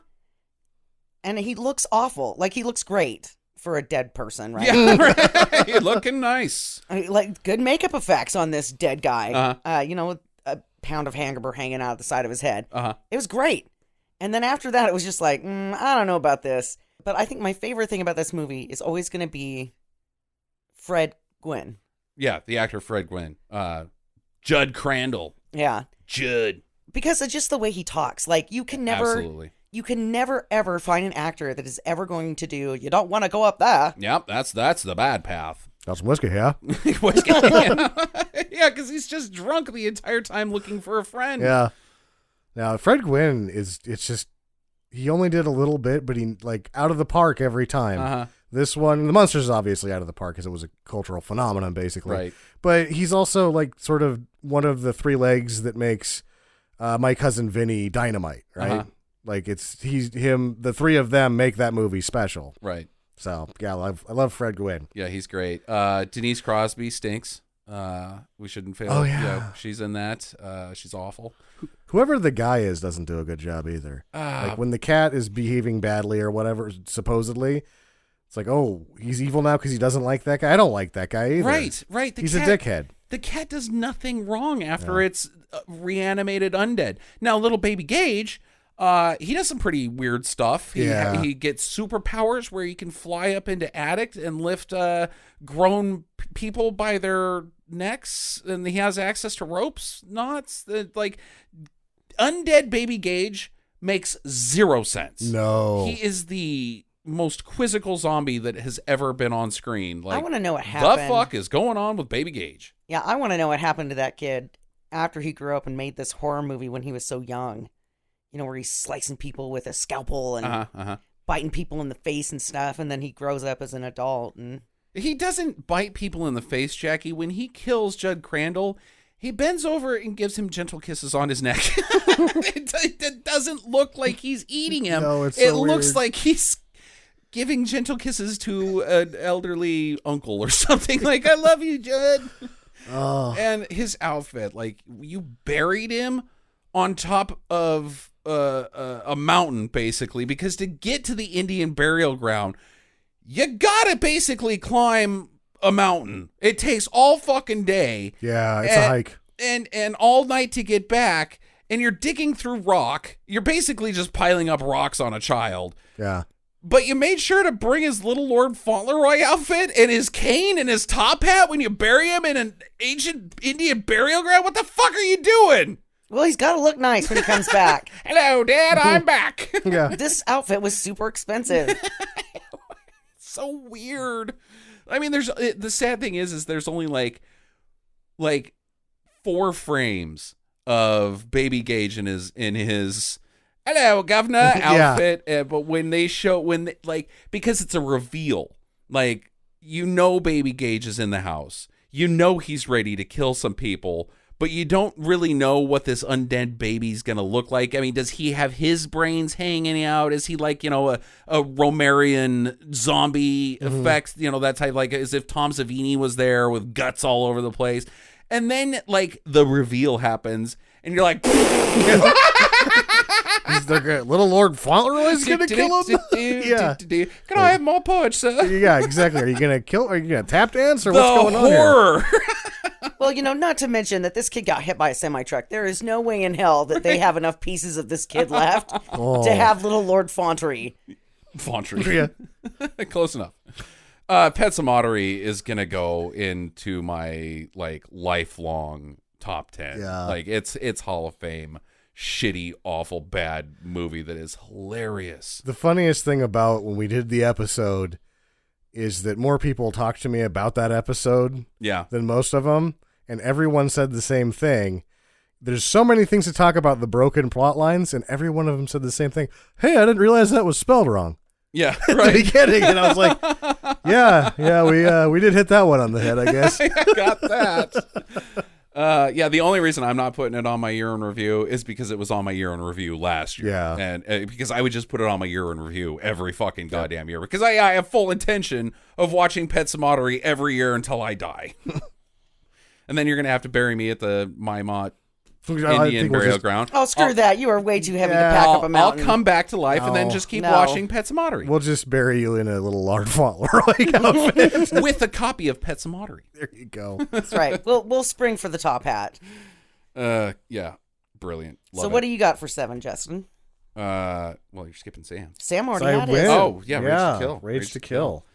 And he looks awful. Like he looks great for a dead person, right? Yeah. Right. Looking nice. I mean, like good makeup effects on this dead guy. Uh-huh. With a pound of hamburger hanging out of the side of his head. Uh-huh. It was great. And then after that, it was just like, I don't know about this. But I think my favorite thing about this movie is always going to be Fred Gwynn. Yeah, the actor Fred Gwynn. Judd Crandall Yeah. Judd. Because of just the way he talks. Like, you can never ever find an actor that is ever going to do, you don't want to go up there. Yep, that's the bad path. Got some whiskey here. Yeah, because he's just drunk the entire time looking for a friend. Yeah. Now, Fred Gwynn it's just, he only did a little bit, but he, like, out of the park every time. Uh-huh. This one, the Munsters is obviously out of the park because it was a cultural phenomenon, basically. Right. But he's also, like, sort of one of the three legs that makes My Cousin Vinny dynamite, right? Uh-huh. Like, the three of them make that movie special. Right. So, yeah, I love Fred Gwynn. Yeah, he's great. Denise Crosby stinks. We shouldn't fail. Oh, yeah. She's in that. She's awful. Whoever the guy is doesn't do a good job either. Like, when the cat is behaving badly or whatever, supposedly, it's like, oh, he's evil now because he doesn't like that guy. I don't like that guy either. Right. He's a dickhead. The cat does nothing wrong after it's reanimated undead. Now, little baby Gage, he does some pretty weird stuff. He gets superpowers where he can fly up into attic and lift grown people by their necks, and he has access to ropes, knots. Like, undead baby Gage makes zero sense. No. He is the most quizzical zombie that has ever been on screen. Like, I want to know what happened. The fuck is going on with baby Gage? Yeah, I want to know what happened to that kid after he grew up and made this horror movie when he was so young. You know, where he's slicing people with a scalpel and biting people in the face and stuff, and then he grows up as an adult. And he doesn't bite people in the face, Jackie. When he kills Judd Crandall, he bends over and gives him gentle kisses on his neck. It doesn't look like he's eating him. No, it looks weird. like he's giving gentle kisses to an elderly uncle or something. Like, I love you, Judd. Oh. And his outfit, like, you buried him on top of a mountain, basically, because to get to the Indian burial ground, you gotta basically climb a mountain. It takes all fucking day. Yeah, it's a hike. And all night to get back, and you're digging through rock. You're basically just piling up rocks on a child. Yeah. But you made sure to bring his little Lord Fauntleroy outfit and his cane and his top hat when you bury him in an ancient Indian burial ground. What the fuck are you doing? well, he's got to look nice when he comes back. Hello, Dad, I'm back. Yeah. This outfit was super expensive. So weird. I mean, the sad thing is there's only like 4 frames of baby Gage in his hello governor outfit, but when they because it's a reveal, like, you know, baby Gage is in the house, you know he's ready to kill some people, but you don't really know what this undead baby's gonna look like. I mean, does he have his brains hanging out? Is he like, you know, a Romarian zombie effects, you know, that type, like as if Tom Savini was there with guts all over the place. And then, like, the reveal happens, and you're like, Little Lord Fauntleroy's gonna kill him. Yeah. Can I have more porridge, sir? Yeah, exactly. Are you gonna tap dance or The what's going on here? horror. Well, you know, not to mention that this kid got hit by a semi-truck. There is no way in hell that they have enough pieces of this kid left to have little Lord Fauntry. Fauntry. Yeah. Close enough. Pet Sematary is gonna go into my, like, lifelong top 10. Yeah. Like, it's Hall of Fame shitty, awful, bad movie that is hilarious. The funniest thing about when we did the episode is that more people talked to me about that episode Yeah. than most of them, and everyone said the same thing. There's so many things to talk about the broken plot lines, and every one of them said the same thing. Hey, I didn't realize that was spelled wrong. Yeah, At the right. beginning, and I was like, yeah, we did hit that one on the head, I guess. I got that. Yeah, the only reason I'm not putting it on my year in review is because it was on my year in review last year. Yeah. And because I would just put it on my year in review every fucking goddamn year. Because I have full intention of watching Pet Sematary every year until I die. And then you're going to have to bury me at the Maimont Indian burial ground. Oh, screw that. You are way too heavy to pack up a mountain. I'll come back to life and then No. just keep No. watching Pet Sematary. We'll just bury you in a little Lord Fauntleroy outfit. With a copy of Pet Sematary. There you go. That's right. We'll spring for the top hat. Yeah. Brilliant. Love So what do you got for 7, Justin? well, you're skipping Sam. Sam already I had win. his. Oh, yeah, Rage to Kill. Rage to Kill.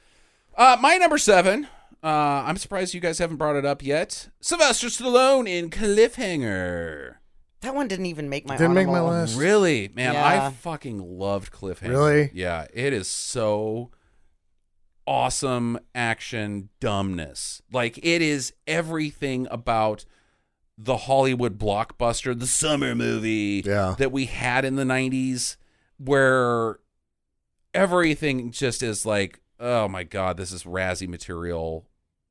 My number 7 I'm surprised you guys haven't brought it up yet. Sylvester Stallone in Cliffhanger. That one didn't even make my Didn't make my honorable. list. Really? Man, Yeah. I fucking loved Cliffhanger. Really? Yeah, it is so awesome action dumbness. Like, it is everything about the Hollywood blockbuster, the summer movie Yeah. that we had in the 90s, where everything just is like, oh my God, this is Razzie material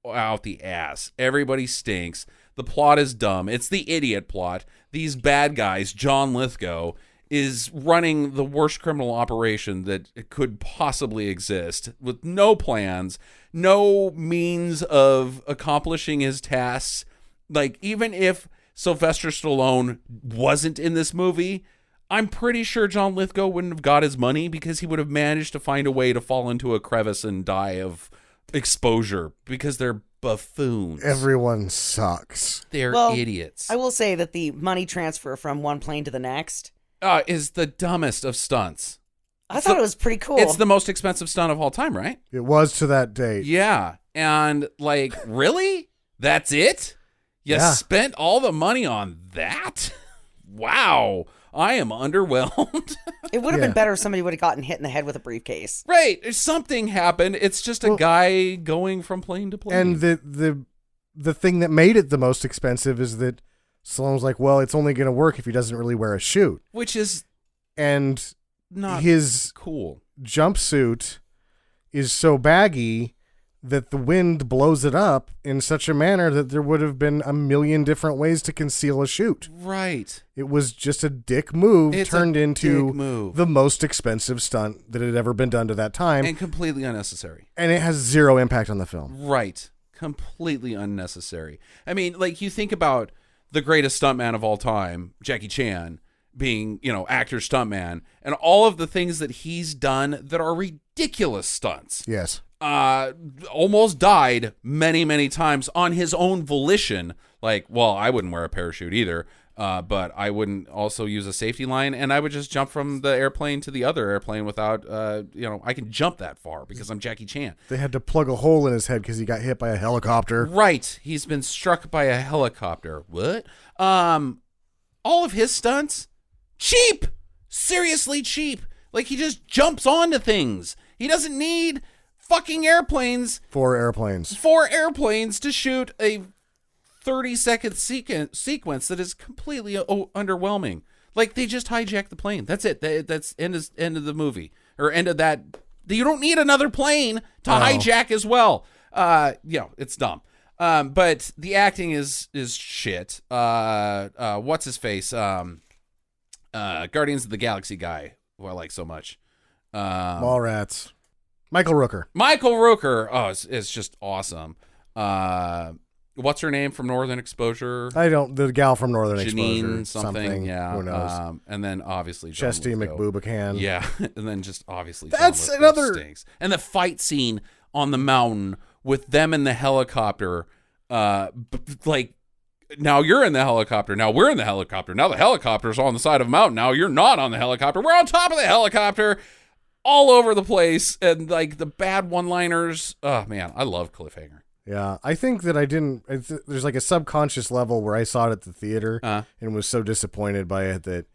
out the ass. Everybody stinks. The plot is dumb. It's the idiot plot. These bad guys, John Lithgow, is running the worst criminal operation that could possibly exist with no plans, no means of accomplishing his tasks. Like, even if Sylvester Stallone wasn't in this movie, I'm pretty sure John Lithgow wouldn't have got his money because he would have managed to find a way to fall into a crevice and die of exposure because they're buffoons. Everyone sucks. They're Well, idiots. I will say that the money transfer from one plane to the next, Is the dumbest of stunts. I thought it was pretty cool. It's the most expensive stunt of all time, right? It was to that date. Yeah. And, like, really? That's it? You Yeah. spent all the money on that? Wow. I am underwhelmed. It would have Yeah. been better if somebody would have gotten hit in the head with a briefcase. Right. If something happened. It's just a Well, guy going from plane to plane. And the thing that made it the most expensive is that Stallone's like, well, it's only going to work if he doesn't really wear a chute. Which is And not his cool. jumpsuit is so baggy that the wind blows it up in such a manner that there would have been a million different ways to conceal a chute. Right. It was just a dick move It's turned a into dick move. the most expensive stunt that had ever been done to that time. And completely unnecessary. And it has zero impact on the film. Right. Completely unnecessary. I mean, like, you think about the greatest stuntman of all time, Jackie Chan, being, actor stuntman, and all of the things that he's done that are ridiculous stunts. Yes. Almost died many, many times on his own volition. Like, well, I wouldn't wear a parachute either, but I wouldn't also use a safety line, and I would just jump from the airplane to the other airplane without, I can jump that far because I'm Jackie Chan. They had to plug a hole in his head because he got hit by a helicopter. Right. He's been struck by a helicopter. What? All of his stunts, cheap. Seriously cheap. Like, he just jumps onto things. He doesn't need fucking airplanes, 4 airplanes. 4 airplanes to shoot a 30-second sequence that is completely underwhelming. Like, they just hijacked the plane. That's it. That's end of the movie. Or end of that. You don't need another plane to hijack as well. It's dumb. But the acting is shit. What's his face? Guardians of the Galaxy guy, who I like so much. Mallrats. Michael Rooker. Michael Rooker. Oh, it's just awesome. What's her name from Northern Exposure? The gal from Northern Janine Exposure. something. Yeah. Who knows? And then obviously John Chesty Lithgow. McBoobacan. Yeah. And then just obviously That's John Lithgow another- stinks. And the fight scene on the mountain with them in the helicopter, like, now you're in the helicopter. Now we're in the helicopter. Now the helicopter's on the side of a mountain. Now you're not on the helicopter. We're on top of the helicopter. All over the place. And, like, the bad one-liners. Oh, man. I love Cliffhanger. Yeah, I think that there's like a subconscious level where I saw it at the theater and was so disappointed by it that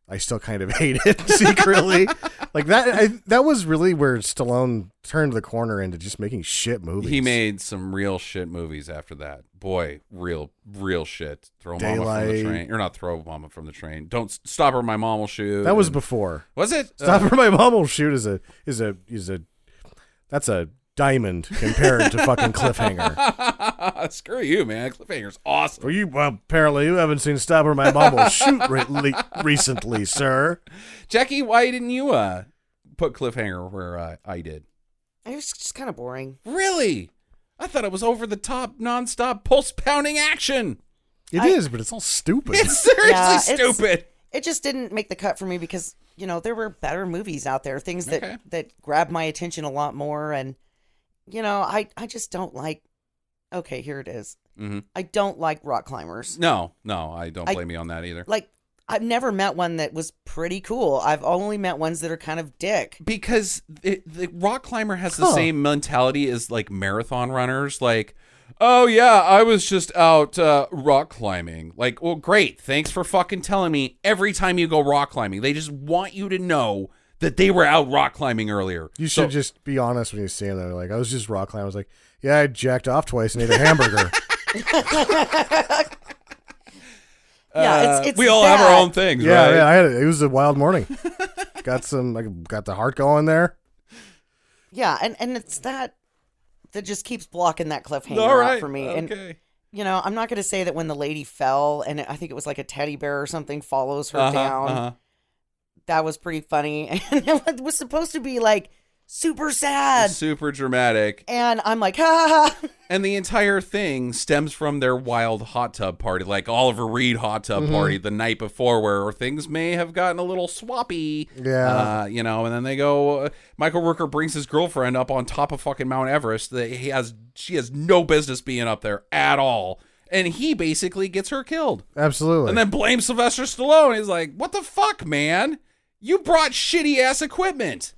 I still kind of hate it secretly. Like that was really where Stallone turned the corner into just making shit movies. He made some real shit movies after that. Boy, real shit. Throw Mama from the Daylight. train. Or not throw Mama from the train. Don't stop her, my mom will shoot. That was And- before. Was it? Stop or My Mom Will Shoot is a that's a diamond compared to fucking Cliffhanger. Screw you, man. Cliffhanger's awesome. Well, apparently you haven't seen Stop or My Mom Will Shoot recently, sir. Jackie, why didn't you put Cliffhanger where I did? It was just kind of boring. Really? I thought it was over the top, nonstop, pulse pounding action. It is, but it's all stupid. It's seriously Yeah, it's- stupid. It just didn't make the cut for me because, there were better movies out there, things that, Okay. that grabbed my attention a lot more. And, I just don't like, okay, here it is. Mm-hmm. I don't like rock climbers. No, I don't blame you on that either. Like, I've never met one that was pretty cool. I've only met ones that are kind of dick. Because the rock climber has the same mentality as like marathon runners. Like, oh yeah, I was just out rock climbing. Like, well, great. Thanks for fucking telling me every time you go rock climbing. They just want you to know that they were out rock climbing earlier. You should just be honest when you see them. They're like, I was just rock climbing. I was like, yeah, I jacked off twice and ate a hamburger. Yeah, it's we all have our own things, right? Yeah, it was a wild morning. Got the heart going there. Yeah, and it's that just keeps blocking that cliffhanger All right. out for me. Okay. And I'm not going to say that when the lady fell, and I think it was like a teddy bear or something follows her down. That was pretty funny, and it was supposed to be like super sad, Super dramatic. and I'm like, ha ha ha. And the entire thing stems from their wild hot tub party, like Oliver Reed hot tub party the night before, where things may have gotten a little swappy. Yeah. And then they go, Michael Rooker brings his girlfriend up on top of fucking Mount Everest. She has no business being up there at all. And he basically gets her killed. Absolutely. And then blames Sylvester Stallone. He's like, what the fuck, man? You brought shitty ass equipment.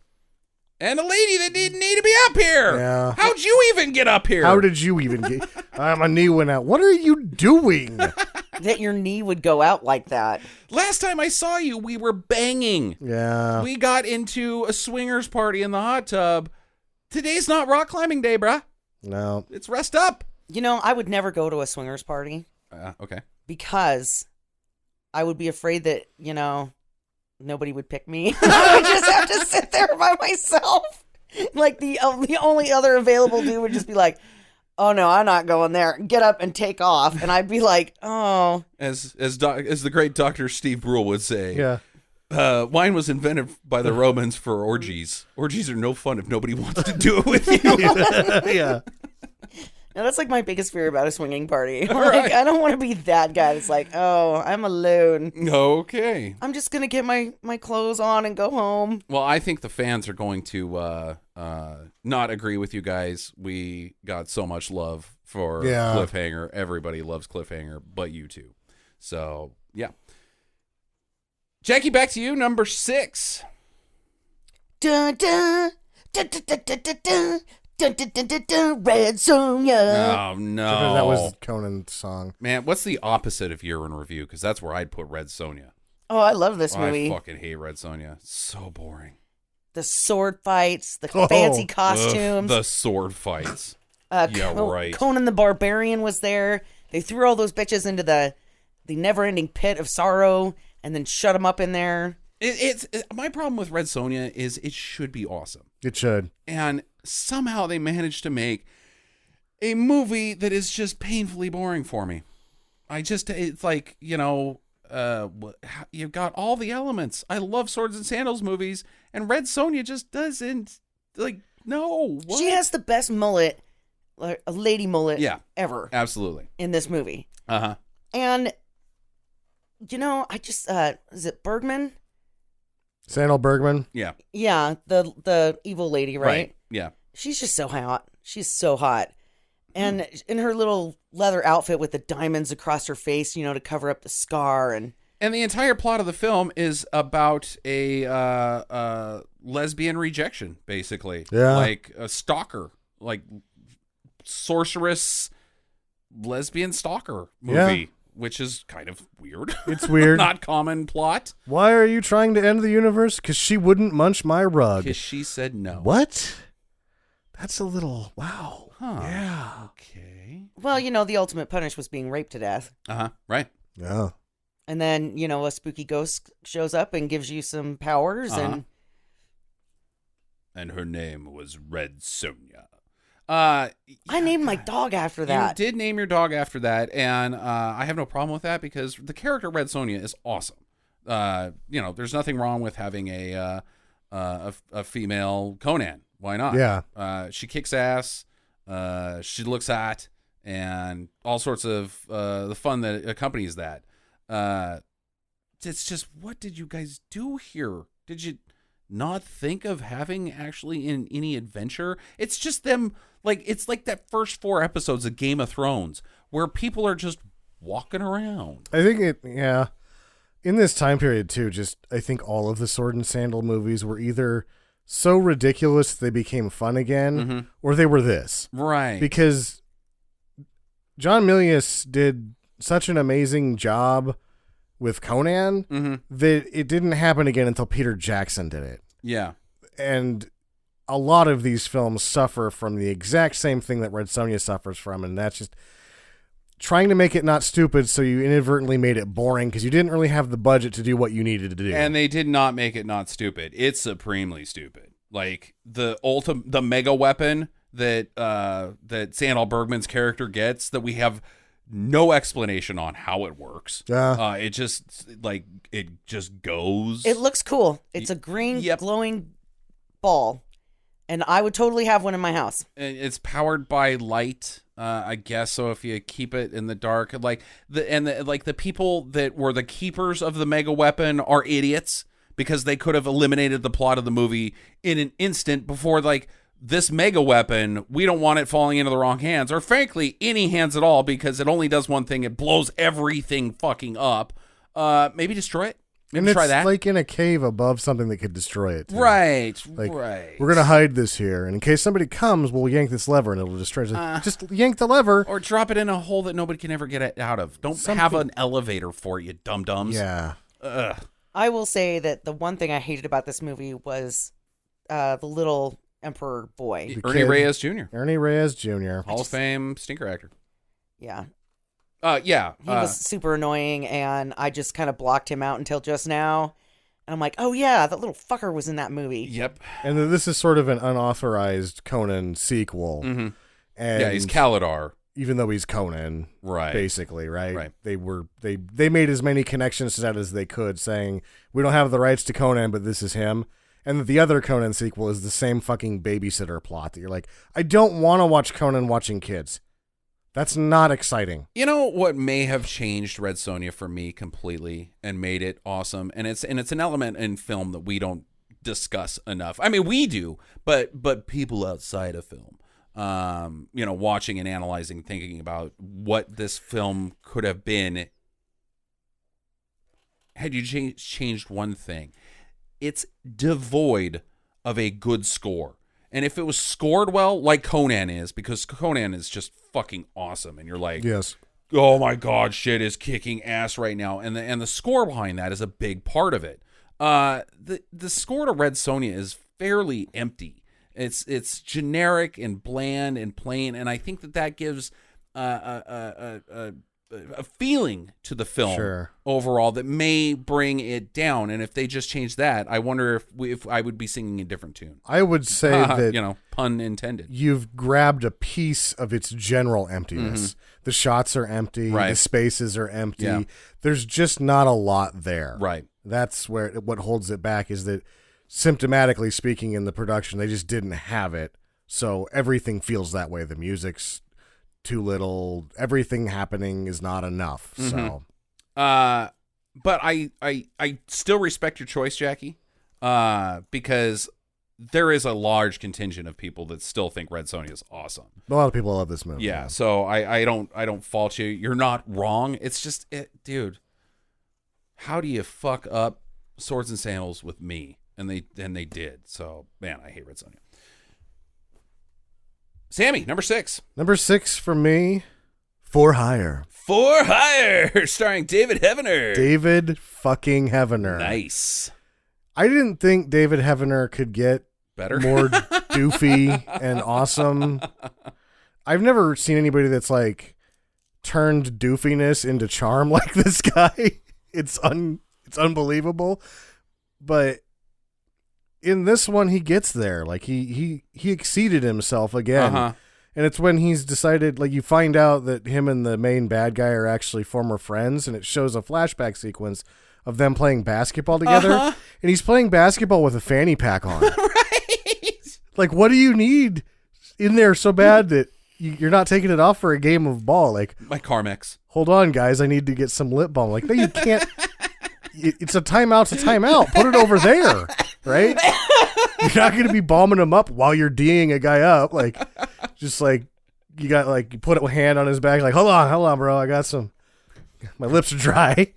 And a lady that didn't need to be up here. Yeah. How'd you even get up here? How did you even get... my knee went out. What are you doing? That your knee would go out like that. Last time I saw you, we were banging. Yeah. We got into a swingers party in the hot tub. Today's not rock climbing day, bruh. No. It's rest up. I would never go to a swingers party Okay. because I would be afraid that, nobody would pick me. I would just have to sit there by myself. Like the only other available dude would just be like, "Oh no, I'm not going there. Get up and take off." And I'd be like, "Oh." As the great Dr. Steve Brule would say, Yeah. wine was invented by the Romans for orgies. Orgies are no fun if nobody wants to do it with you. Yeah. Now that's like my biggest fear about a swinging party. Like, right. I don't want to be that guy that's like, "Oh, I'm alone. Okay. I'm just gonna get my clothes on and go home." Well, I think the fans are going to not agree with you guys. We got so much love for Cliffhanger. Everybody loves Cliffhanger, but you too. So, yeah. Jackie, back to you, number 6. Dun, dun, dun, dun, dun, dun, dun, dun. Dun, dun, dun, dun, dun, Red Sonja. Oh, no. That was Conan's song. Man, what's the opposite of Year in Review? Because that's where I'd put Red Sonja. Oh, I love this movie. I fucking hate Red Sonja. So boring. The sword fights, the fancy costumes. Ugh, the sword fights. Right. Conan the Barbarian was there. They threw all those bitches into the never-ending pit of sorrow and then shut them up in there. My problem with Red Sonja is it should be awesome. It should. And somehow they managed to make a movie that is just painfully boring for me. It's like, you've got all the elements. I love Swords and Sandals movies, and Red Sonja just doesn't, no. What? She has the best mullet, like a lady mullet ever. Absolutely. In this movie. Uh-huh. And, I just, is it Bergman? Sandal Bergman? Yeah. Yeah, the evil lady, right? Yeah. She's just so hot. She's so hot. And in her little leather outfit with the diamonds across her face, to cover up the scar. And the entire plot of the film is about a lesbian rejection, basically. Yeah. Like a stalker, like sorceress lesbian stalker movie. Yeah. Which is kind of weird. It's weird. Not common plot. Why are you trying to end the universe? Because she wouldn't munch my rug. Because she said no. What? That's a little... Wow. Huh. Yeah. Okay. well, the ultimate punish was being raped to death. Uh-huh. Right. Yeah. And then, a spooky ghost shows up and gives you some powers. And her name was Red Sonja. I named my dog after that. You did name your dog after that, and I have no problem with that because the character Red Sonja is awesome. There's nothing wrong with having a female Conan. Why not? Yeah. She kicks ass. She looks hot, and all sorts of the fun that accompanies that. It's just, what did you guys do here? Did you not think of having actually in any adventure? It's just them, it's like that first 4 episodes of Game of Thrones where people are just walking around. I think yeah. In this time period, too, I think all of the Sword and Sandal movies were either so ridiculous they became fun again, or they were this. Right. Because John Milius did such an amazing job with Conan that it didn't happen again until Peter Jackson did it. Yeah. And a lot of these films suffer from the exact same thing that Red Sonja suffers from, and that's just trying to make it not stupid, so you inadvertently made it boring because you didn't really have the budget to do what you needed to do. And they did not make it not stupid. It's supremely stupid. Like the mega weapon that Sandal Bergman's character gets, that we have no explanation on how it works. It just goes. It looks cool. It's a green glowing ball, and I would totally have one in my house. It's powered by light, I guess. So if you keep it in the dark, the people that were the keepers of the mega weapon are idiots because they could have eliminated the plot of the movie in an instant before, like, this mega weapon, we don't want it falling into the wrong hands, or frankly, any hands at all, because it only does one thing. It blows everything fucking up. Maybe destroy it. Maybe and try it's that. like in a cave above something that could destroy it. Too. Right, like, right. We're going to hide this here, and in case somebody comes, we'll yank this lever, and it'll destroy it. Just yank the lever. Or drop it in a hole that nobody can ever get it out of. Don't have an elevator for it, you dum-dums. Yeah. Ugh. I will say that the one thing I hated about this movie was the little Emperor boy. Ernie Reyes Jr. Ernie Reyes Jr. Hall of Fame stinker actor. Yeah. Yeah. He was super annoying, and I just kind of blocked him out until just now. And I'm like, oh yeah, that little fucker was in that movie. Yep. And then this is sort of an unauthorized Conan sequel. Mm-hmm. And yeah, he's Kaladar. Even though he's Conan, right? Basically, right? Right. They made as many connections to that as they could, saying we don't have the rights to Conan, but this is him. And the other Conan sequel is the same fucking babysitter plot that you're like, I don't want to watch Conan watching kids. That's not exciting. You know what may have changed Red Sonja for me completely and made it awesome, and it's an element in film that we don't discuss enough. I mean, we do, but people outside of film, watching and analyzing, thinking about what this film could have been had you changed one thing. It's devoid of a good score. And if it was scored well, like Conan is, because Conan is just fucking awesome, and you're like, yes, oh my god, shit is kicking ass right now, and the score behind that is a big part of it. The score to Red Sonja is fairly empty. It's generic and bland and plain, and I think that gives a feeling to the film overall that may bring it down. And if they just change that, I wonder if I would be singing a different tune. I would say that, pun intended. You've grabbed a piece of its general emptiness. Mm-hmm. The shots are empty. Right. The spaces are empty. Yeah. There's just not a lot there. Right. That's what holds it back, is that symptomatically speaking, in the production, they just didn't have it. So everything feels that way. The music's too little. Everything happening is not enough. Mm-hmm. So, but I still respect your choice, Jackie, because there is a large contingent of people that still think Red Sonja is awesome. A lot of people love this movie. Yeah, so I don't fault you. You're not wrong. It's just, dude, how do you fuck up Swords and Sandals with me? And they did. So, man, I hate Red Sonja. Sammy, number 6. Number 6 for me, For Hire. For Hire, starring David Heavener. David fucking Heavener. Nice. I didn't think David Heavener could get better, more doofy and awesome. I've never seen anybody that's like turned doofiness into charm like this guy. It's unbelievable. But in this one, he gets there. Like he exceeded himself again. Uh-huh. And it's when he's decided, like, you find out that him and the main bad guy are actually former friends, and it shows a flashback sequence of them playing basketball together. Uh-huh. And he's playing basketball with a fanny pack on. Right. Like, what do you need in there so bad that you're not taking it off for a game of ball? Like, my Carmex. Hold on, guys, I need to get some lip balm. Like, no, you can't. It's a timeout's a timeout. Put it over there, right? You're not going to be balming him up while you're D'ing a guy up. Like, just like, you got, like, you put a hand on his back, like, hold on, bro. I got some, my lips are dry.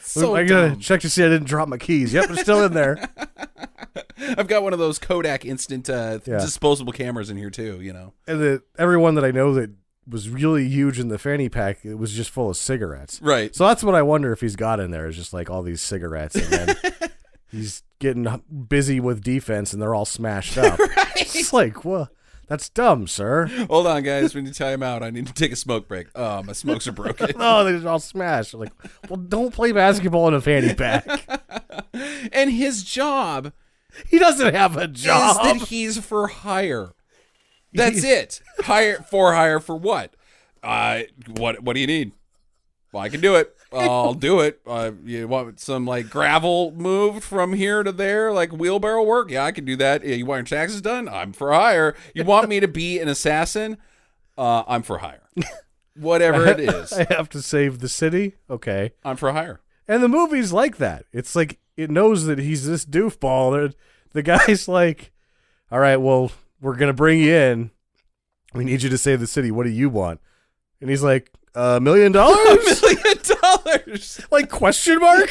So I gotta dumb. check to see I didn't drop my keys. Yep, they're still in there. I've got one of those Kodak instant disposable cameras in here too, you know. And everyone that I know that was really huge in the fanny pack, it was just full of cigarettes. Right. So that's what I wonder if he's got in there, is just like all these cigarettes, and then he's getting busy with defense, and they're all smashed up. It's like, well, that's dumb, sir. Hold on, guys. We need to time out. I need to take a smoke break. Oh, my smokes are broken. Oh, they're all smashed. Like, well, don't play basketball in a fanny pack. And his job He doesn't have a job. is that he's for hire. That's it. Hire for what? What do you need? Well, I can do it. I'll do it. You want some like gravel moved from here to there, like wheelbarrow work? Yeah, I can do that. You want your taxes done? I'm for hire. You want me to be an assassin? I'm for hire. Whatever it is, I have to save the city. Okay. I'm for hire. And the movie's like that. It's like it knows that he's this doofball. And the guy's like, all right, well, we're going to bring you in. We need you to save the city. What do you want? And he's like, $1 million? $1 million. Like, question mark?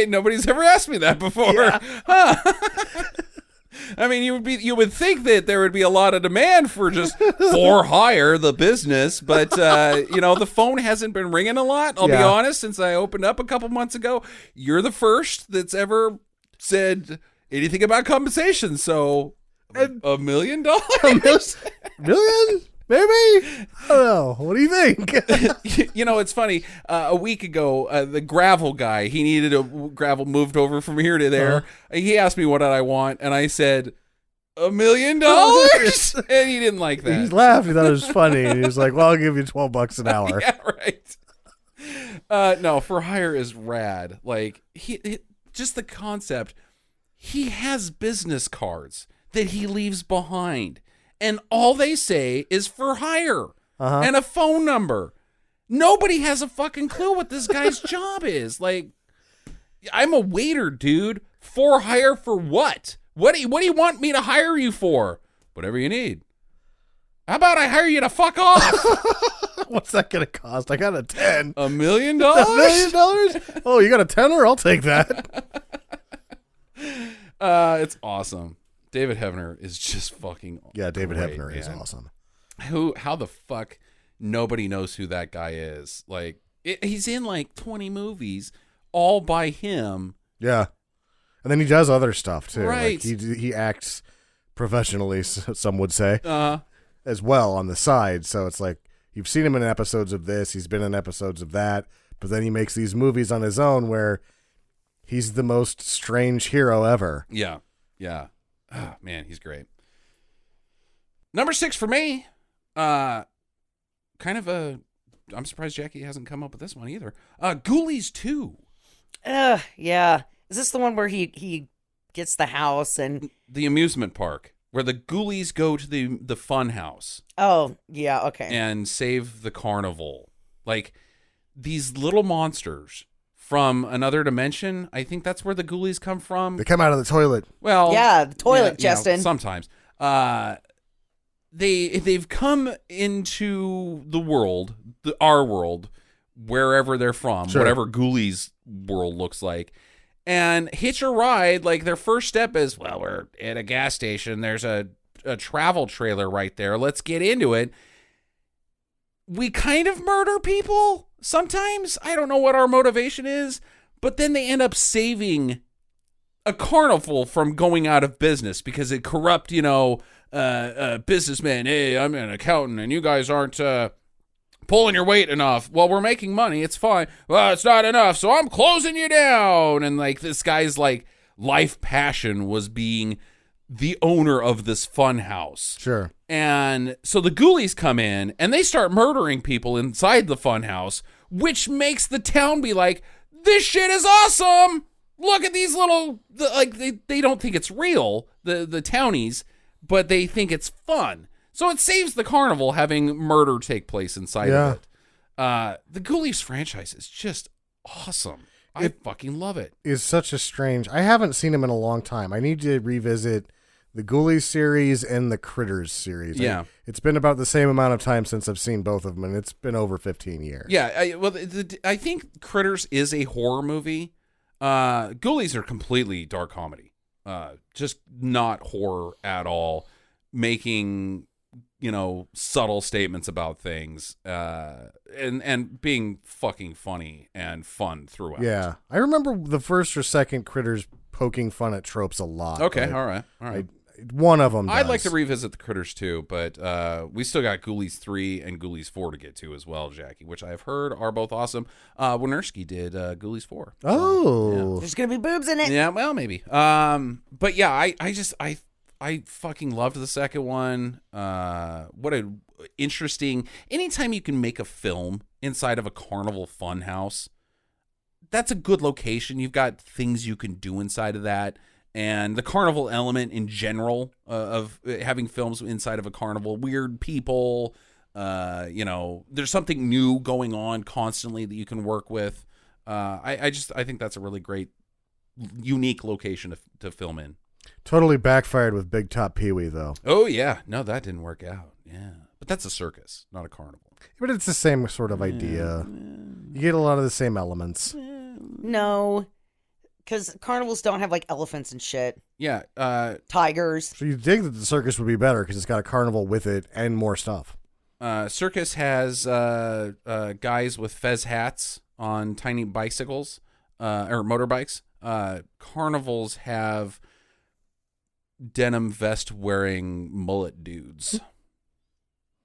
Nobody's ever asked me that before. Yeah. Huh. I mean, you would think that there would be a lot of demand for just for hire the business, but the phone hasn't been ringing a lot. I'll be Yeah. honest, since I opened up a couple months ago. You're the first that's ever said anything about compensation. So, $1 million? Million? Maybe? I don't know. What do you think? It's funny. A week ago, the gravel guy, he needed a gravel moved over from here to there. He asked me what did I want, and I said, $1 million? And he didn't like He that. laughed. He thought it was funny. And he was like, well, I'll give you $12 an hour. Yeah, right. No, for hire is rad. Like, he just the concept. He has business cards that he leaves behind. And all they say is for hire and a phone number. Nobody has a fucking clue what this guy's job is. Like, I'm a waiter, dude. For hire for what? What do you want me to hire you for? Whatever you need. How about I hire you to fuck off? What's that going to cost? I got a 10. $1 million? $1 million? Oh, you got a tenner? I'll take that. It's awesome. David Heavener is just fucking Yeah, David great, Hebner is man. awesome. How the fuck nobody knows who that guy is? Like, he's in like 20 movies all by him. Yeah. And then he does other stuff too. Right. Like he acts professionally, some would say, Uh, as well on the side. So it's like you've seen him in episodes of this, he's been in episodes of that, but then he makes these movies on his own where he's the most strange hero ever. yeah. Oh, man, he's great. Number 6 for me. I'm surprised Jackie hasn't come up with this one either. Ghoulies 2. Yeah. Is this the one where he gets the house and? The amusement park where the ghoulies go to the fun house Oh, yeah. Okay. and save the carnival. Like, these little monsters from another dimension. I think that's where the ghoulies come from. They come out of the toilet. Well, Yeah, the toilet, Justin. Sometimes. They've come into the world, our world, wherever they're from, Sure. whatever ghoulies world looks like, and hitch a ride. Like, their first step is, well, we're at a gas station. There's a travel trailer right there. Let's get into it. We kind of murder people sometimes. I don't know what our motivation is, but then they end up saving a carnival from going out of business because it corrupt, businessmen. Hey, I'm an accountant and you guys aren't pulling your weight enough. Well, we're making money. It's fine. Well, it's not enough, so I'm closing you down. And like, this guy's like life passion was being the owner of this fun house. Sure. And so the ghoulies come in and they start murdering people inside the fun house, which makes the town be like, this shit is awesome. Look at these little, they don't think it's real, the townies, but they think it's fun. So it saves the carnival having murder take place inside of it. The Ghoulies franchise is just awesome. I fucking love it. Is such a strange. I haven't seen him in a long time. I need to revisit the Ghoulies series and the Critters series. Yeah. It's been about the same amount of time since I've seen both of them, and it's been over 15 years. Yeah, I think Critters is a horror movie. Ghoulies are completely dark comedy. Just not horror at all. Making, subtle statements about things, and being fucking funny and fun throughout. Yeah. I remember the first or second Critters poking fun at tropes a lot. Okay, but all right. one of them I'd like to revisit the Critters too, but we still got Ghoulies 3 and Ghoulies 4 to get to as well, Jackie, which I've heard are both awesome. Wynorski did Ghoulies 4. Oh. There's gonna be boobs in it. Yeah, well, maybe. But yeah, I fucking loved the second one. What a interesting. Anytime you can make a film inside of a carnival fun house, that's a good location. You've got things you can do inside of that. And the carnival element in general of having films inside of a carnival, weird people, there's something new going on constantly that you can work with. I think that's a really great, unique location to film in. Totally backfired with Big Top Pee-wee, though. Oh, yeah. No, that didn't work out. Yeah. But that's a circus, not a carnival. But it's the same sort of idea. You get a lot of the same elements. No, because carnivals don't have like elephants and shit. Yeah. Tigers. So you think that the circus would be better because it's got a carnival with it and more stuff. Circus has guys with fez hats on tiny bicycles or motorbikes. Carnivals have denim vest wearing mullet dudes.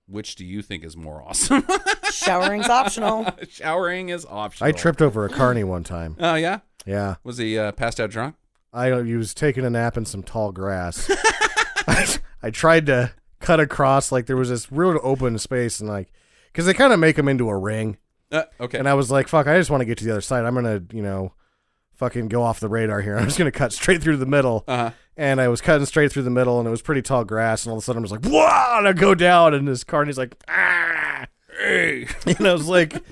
Which do you think is more awesome? Showering's optional. Showering is optional. I tripped over a carny one time. Oh, yeah? Yeah. Was he passed out drunk? He was taking a nap in some tall grass. I tried to cut across, like there was this real open space, and like, because they kind of make them into a ring. Okay. And I was like, fuck, I just want to get to the other side. I'm going to, fucking go off the radar here. I'm just going to cut straight through the middle. Uh-huh. And I was cutting straight through the middle, and it was pretty tall grass, and all of a sudden I was like, whoa, and I go down, and this car, and he's like, ah, hey. And I was like,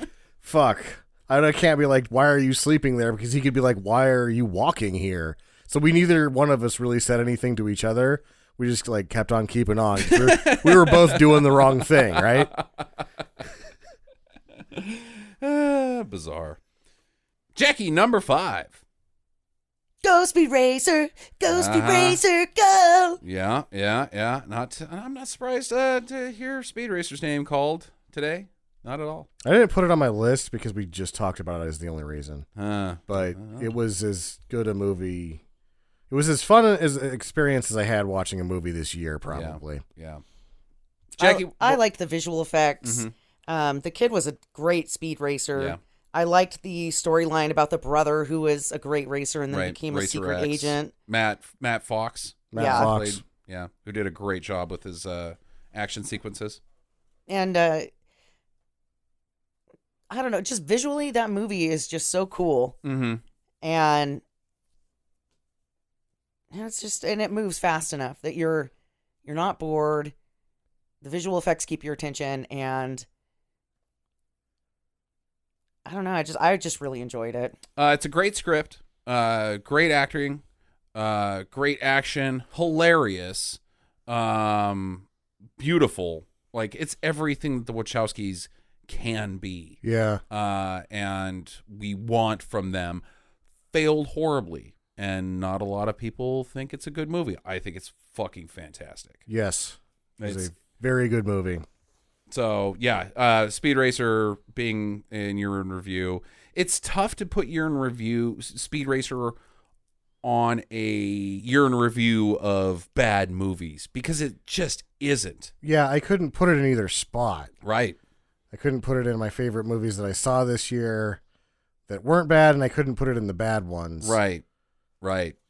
fuck. I can't be like, why are you sleeping there? Because he could be like, why are you walking here? So we neither one of us really said anything to each other. We just like kept on keeping on. We were both doing the wrong thing, right? Bizarre. Jackie, number 5. Go Speed Racer, go Speed Racer, go. Yeah. I'm not surprised to hear Speed Racer's name called today. Not at all. I didn't put it on my list because we just talked about it as the only reason. But it was as good a movie. It was as fun as an experience as I had watching a movie this year, probably. Yeah. Jackie, I liked the visual effects. Mm-hmm. The kid was a great speed racer. Yeah. I liked the storyline about the brother who was a great racer and then Right, became Racer a secret X. agent. Matt Fox. Yeah. Fox. Who did a great job with his action sequences. And I don't know, just visually that movie is just so cool. Mm-hmm. And it moves fast enough that you're not bored. The visual effects keep your attention, and I don't know, I just really enjoyed it. It's a great script, great acting, great action, hilarious, beautiful. Like, it's everything that the Wachowskis can be. Yeah. And we want from them. Failed horribly, and not a lot of people think it's a good movie. I think it's fucking fantastic. Yes. It's It's- a very good movie. So, yeah, Speed Racer being in year in review. It's tough to put year in review Speed Racer on a year in review of bad movies because it just isn't. Yeah, I couldn't put it in either spot. Right. I couldn't put it in my favorite movies that I saw this year that weren't bad, and I couldn't put it in the bad ones. Right.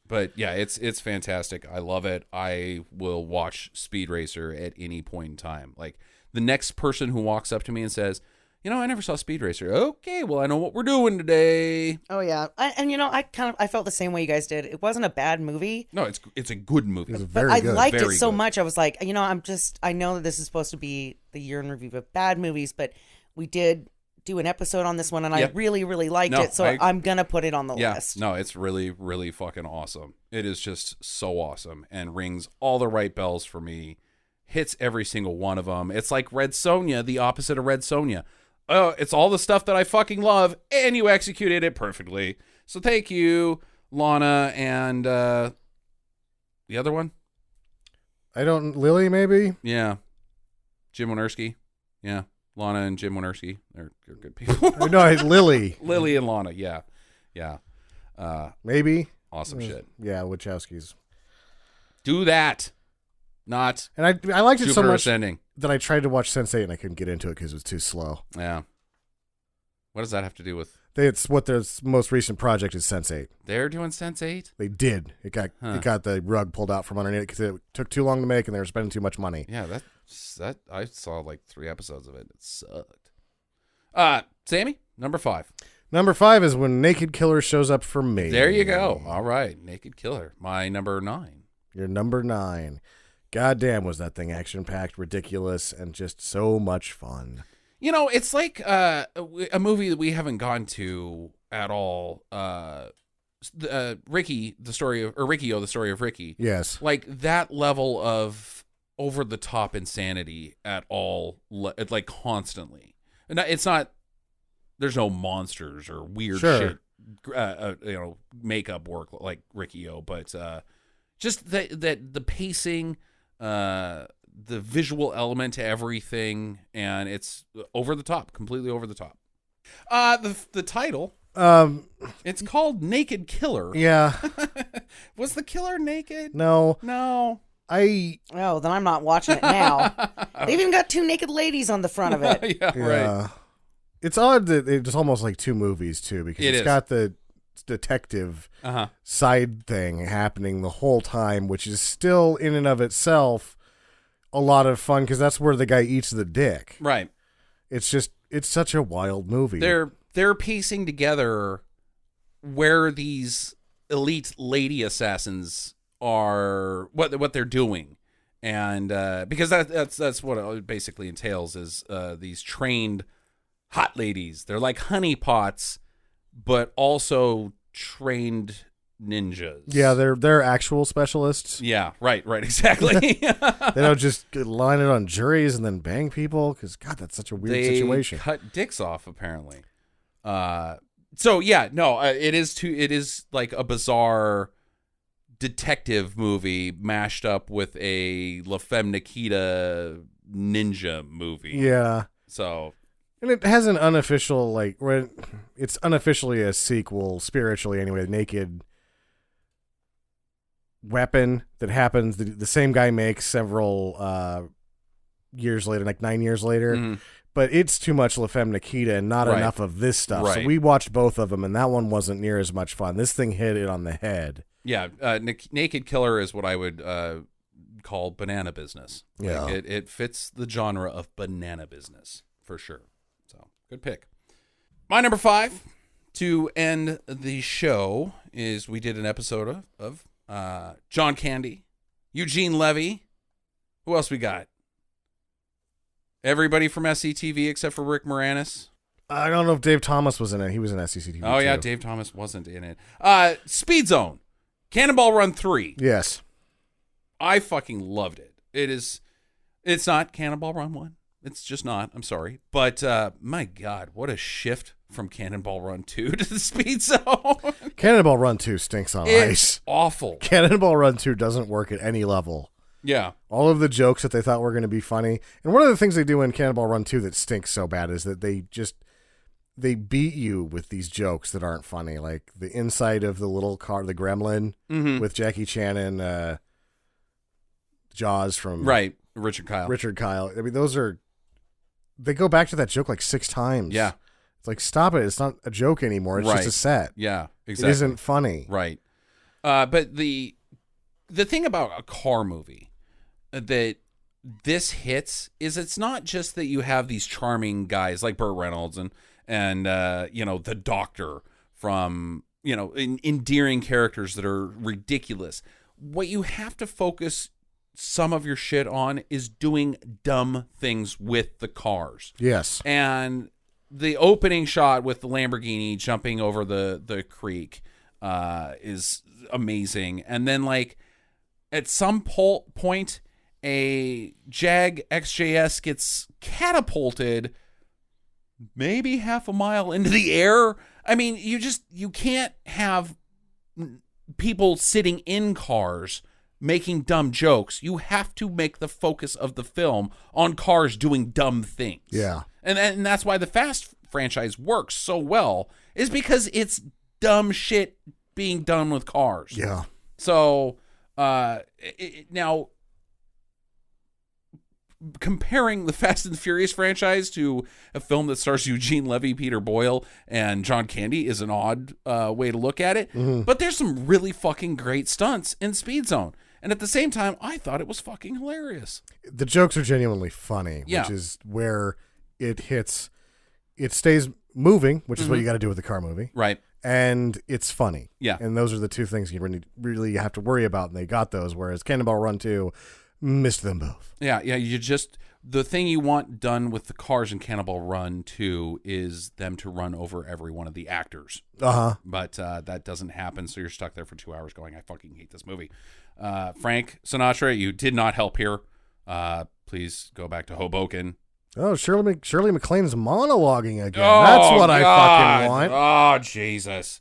But yeah, it's fantastic. I love it. I will watch Speed Racer at any point in time. Like, the next person who walks up to me and says, I never saw Speed Racer. Okay, well, I know what we're doing today. Oh yeah, I felt the same way you guys did. It wasn't a bad movie, No, it's a good movie. It was but very I good. liked it Very so good. much. I was like, I know that this is supposed to be the year in review of bad movies, but we did do an episode on this one, and Yep. I really, really liked No, it, so I'm gonna put it on the list. No, it's really, really fucking awesome. It is just so awesome and rings all the right bells for me. Hits every single one of them. It's like Red Sonja, the opposite of Red Sonja. Oh, it's all the stuff that I fucking love, and you executed it perfectly. So thank you, Lana, and the other one? Lily, maybe? Yeah. Jim Wynorski. Yeah. Lana and Jim Wynorski. They're good people. No, Lily. Lily and Lana. Yeah. Maybe. Awesome shit. Yeah, Wachowskis. Do that. Not And I liked it so Jupiter much Ascending. that I tried to watch Sense8 and I couldn't get into it because it was too slow. Yeah. What does that have to do with? It's what their most recent project is Sense8. They're doing Sense8? They did. It got the rug pulled out from underneath it because it took too long to make and they were spending too much money. Yeah, that I saw like 3 episodes of it. It sucked. Sammy, number 5. Number 5 is when Naked Killer shows up for me. There you go. All right, Naked Killer. My number 9. Your number 9. Goddamn, was that thing action-packed, ridiculous, and just so much fun. You know, it's like a movie that we haven't gone to at all. Rikio, the story of Ricky. Yes. Like that level of over-the-top insanity at all, like constantly. And it's not. There's no monsters or weird Sure. shit, makeup work like Rikio, but just the pacing, the visual element to everything, and it's over the top, completely over the top. The title, it's called Naked Killer. Yeah. Was the killer naked? No. No. Oh, then I'm not watching it now. They've even got 2 naked ladies on the front of it. Yeah, right. It's odd that it's almost like 2 movies, too, because It it's is. got the detective side thing happening the whole time, which is still in and of itself a lot of fun because that's where the guy eats the dick. Right. It's such a wild movie. They're piecing together where these elite lady assassins are, what they're doing, and because that's what it basically entails is these trained hot ladies. They're like honeypots, but also trained ninjas. Yeah, they're actual specialists. Yeah, right, exactly. They don't just line it on juries and then bang people because God, that's such a weird They situation. cut dicks off apparently. So yeah, no, it is like a bizarre detective movie mashed up with a La Femme Nikita ninja movie. Yeah. So And it has an unofficial, like, it's unofficially a sequel, spiritually anyway, Naked weapon that happens. The same guy makes several years later, like 9 years later. Mhm. But it's too much La Femme Nikita and not Right. enough of this stuff. So Right. we watched both of them, and that one wasn't near as much fun. This thing hit it on the head. yeah, Naked Killer is what I would call banana business. Yeah. Like, it fits the genre of banana business for sure. So good pick. My number 5 to end the show is we did an episode of John Candy, Eugene Levy. Who else we got? Everybody from SCTV except for Rick Moranis. I don't know if Dave Thomas was in it. He was in SCTV. Oh yeah, too. Dave Thomas wasn't in it. Speed Zone, Cannonball Run 3. Yes. I fucking loved it. It's not Cannonball Run 1. It's just not. I'm sorry. But my God, what a shift from Cannonball Run 2 to the Speed Zone. Cannonball Run 2 stinks on It's ice. awful. Cannonball Run 2 doesn't work at any level. Yeah. All of the jokes that they thought were going to be funny. And one of the things they do in Cannonball Run 2 that stinks so bad is that they beat you with these jokes that aren't funny. Like the inside of the little car, the Gremlin with Jackie Chan and Jaws from Right. Richard Kyle. Richard Kyle. I mean, they go back to that joke like 6 times. Yeah. It's like, stop it. It's not a joke anymore. It's Right. just a set. Yeah. Exactly. It isn't funny. Right. But the thing about a car movie that this hits is it's not just that you have these charming guys like Burt Reynolds and the doctor from, endearing characters that are ridiculous. What you have to focus some of your shit on is doing dumb things with the cars. Yes. And the opening shot with the Lamborghini jumping over the creek is amazing. And then, like, at some point, a Jag XJS gets catapulted maybe half a mile into the air. I mean, you can't have people sitting in cars making dumb jokes. You have to make the focus of the film on cars doing dumb things. Yeah. And that's why the Fast franchise works so well, is because it's dumb shit being done with cars. Yeah. So, now, comparing the Fast and the Furious franchise to a film that stars Eugene Levy, Peter Boyle, and John Candy is an odd way to look at it. Mm-hmm. But there's some really fucking great stunts in Speed Zone. And at the same time, I thought it was fucking hilarious. The jokes are genuinely funny, Yeah. which is where it hits. It stays moving, which is what you got to do with the car movie. Right. And it's funny. Yeah. And those are the two things you really have to worry about, and they got those, whereas Cannonball Run 2 missed them both. Yeah, the thing you want done with the cars in Cannonball Run 2 is them to run over every one of the actors. Uh-huh. But that doesn't happen, so you're stuck there for 2 hours going, I fucking hate this movie. Frank Sinatra, you did not help here. Please go back to Hoboken. Oh, Shirley MacLaine's monologuing again. That's what I fucking want. Oh, Jesus.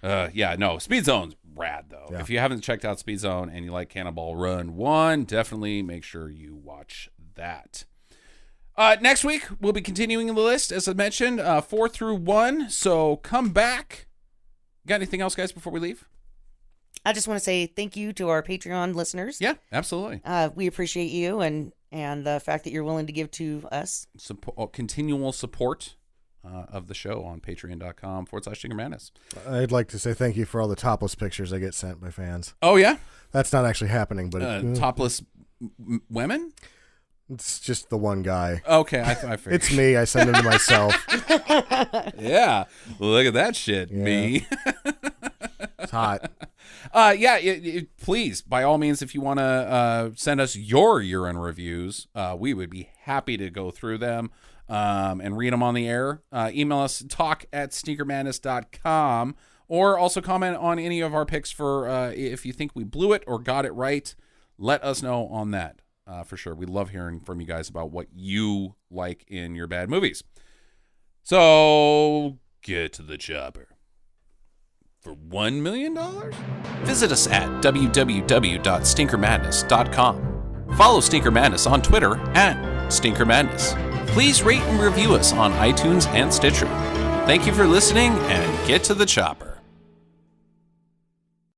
Yeah, no, Speed Zone's rad, though. Yeah. If you haven't checked out Speed Zone and you like Cannonball Run 1, definitely make sure you watch that. Next week, we'll be continuing the list, as I mentioned, 4 through 1. So come back. Got anything else, guys, before we leave? I just want to say thank you to our Patreon listeners. Yeah, absolutely. We appreciate you and the fact that you're willing to give to us. Continual support of the show on patreon.com/Stinger Madness. I'd like to say thank you for all the topless pictures I get sent by fans. Oh, yeah? That's not actually happening, but Topless women? it's just the one guy. Okay, I figured. It's me. I send them to myself. Yeah, look at that shit, Yeah. me. It's hot. Please, by all means, if you want to send us your urine reviews, we would be happy to go through them and read them on the air. Email us, talk@sneakermadness.com, or also comment on any of our picks for if you think we blew it or got it right. Let us know on that for sure. We love hearing from you guys about what you like in your bad movies. So get to the chopper. For $1 million? Visit us at www.stinkermadness.com. Follow Stinker Madness on Twitter @Stinker Madness. Please rate and review us on iTunes and Stitcher. Thank you for listening, and get to the chopper.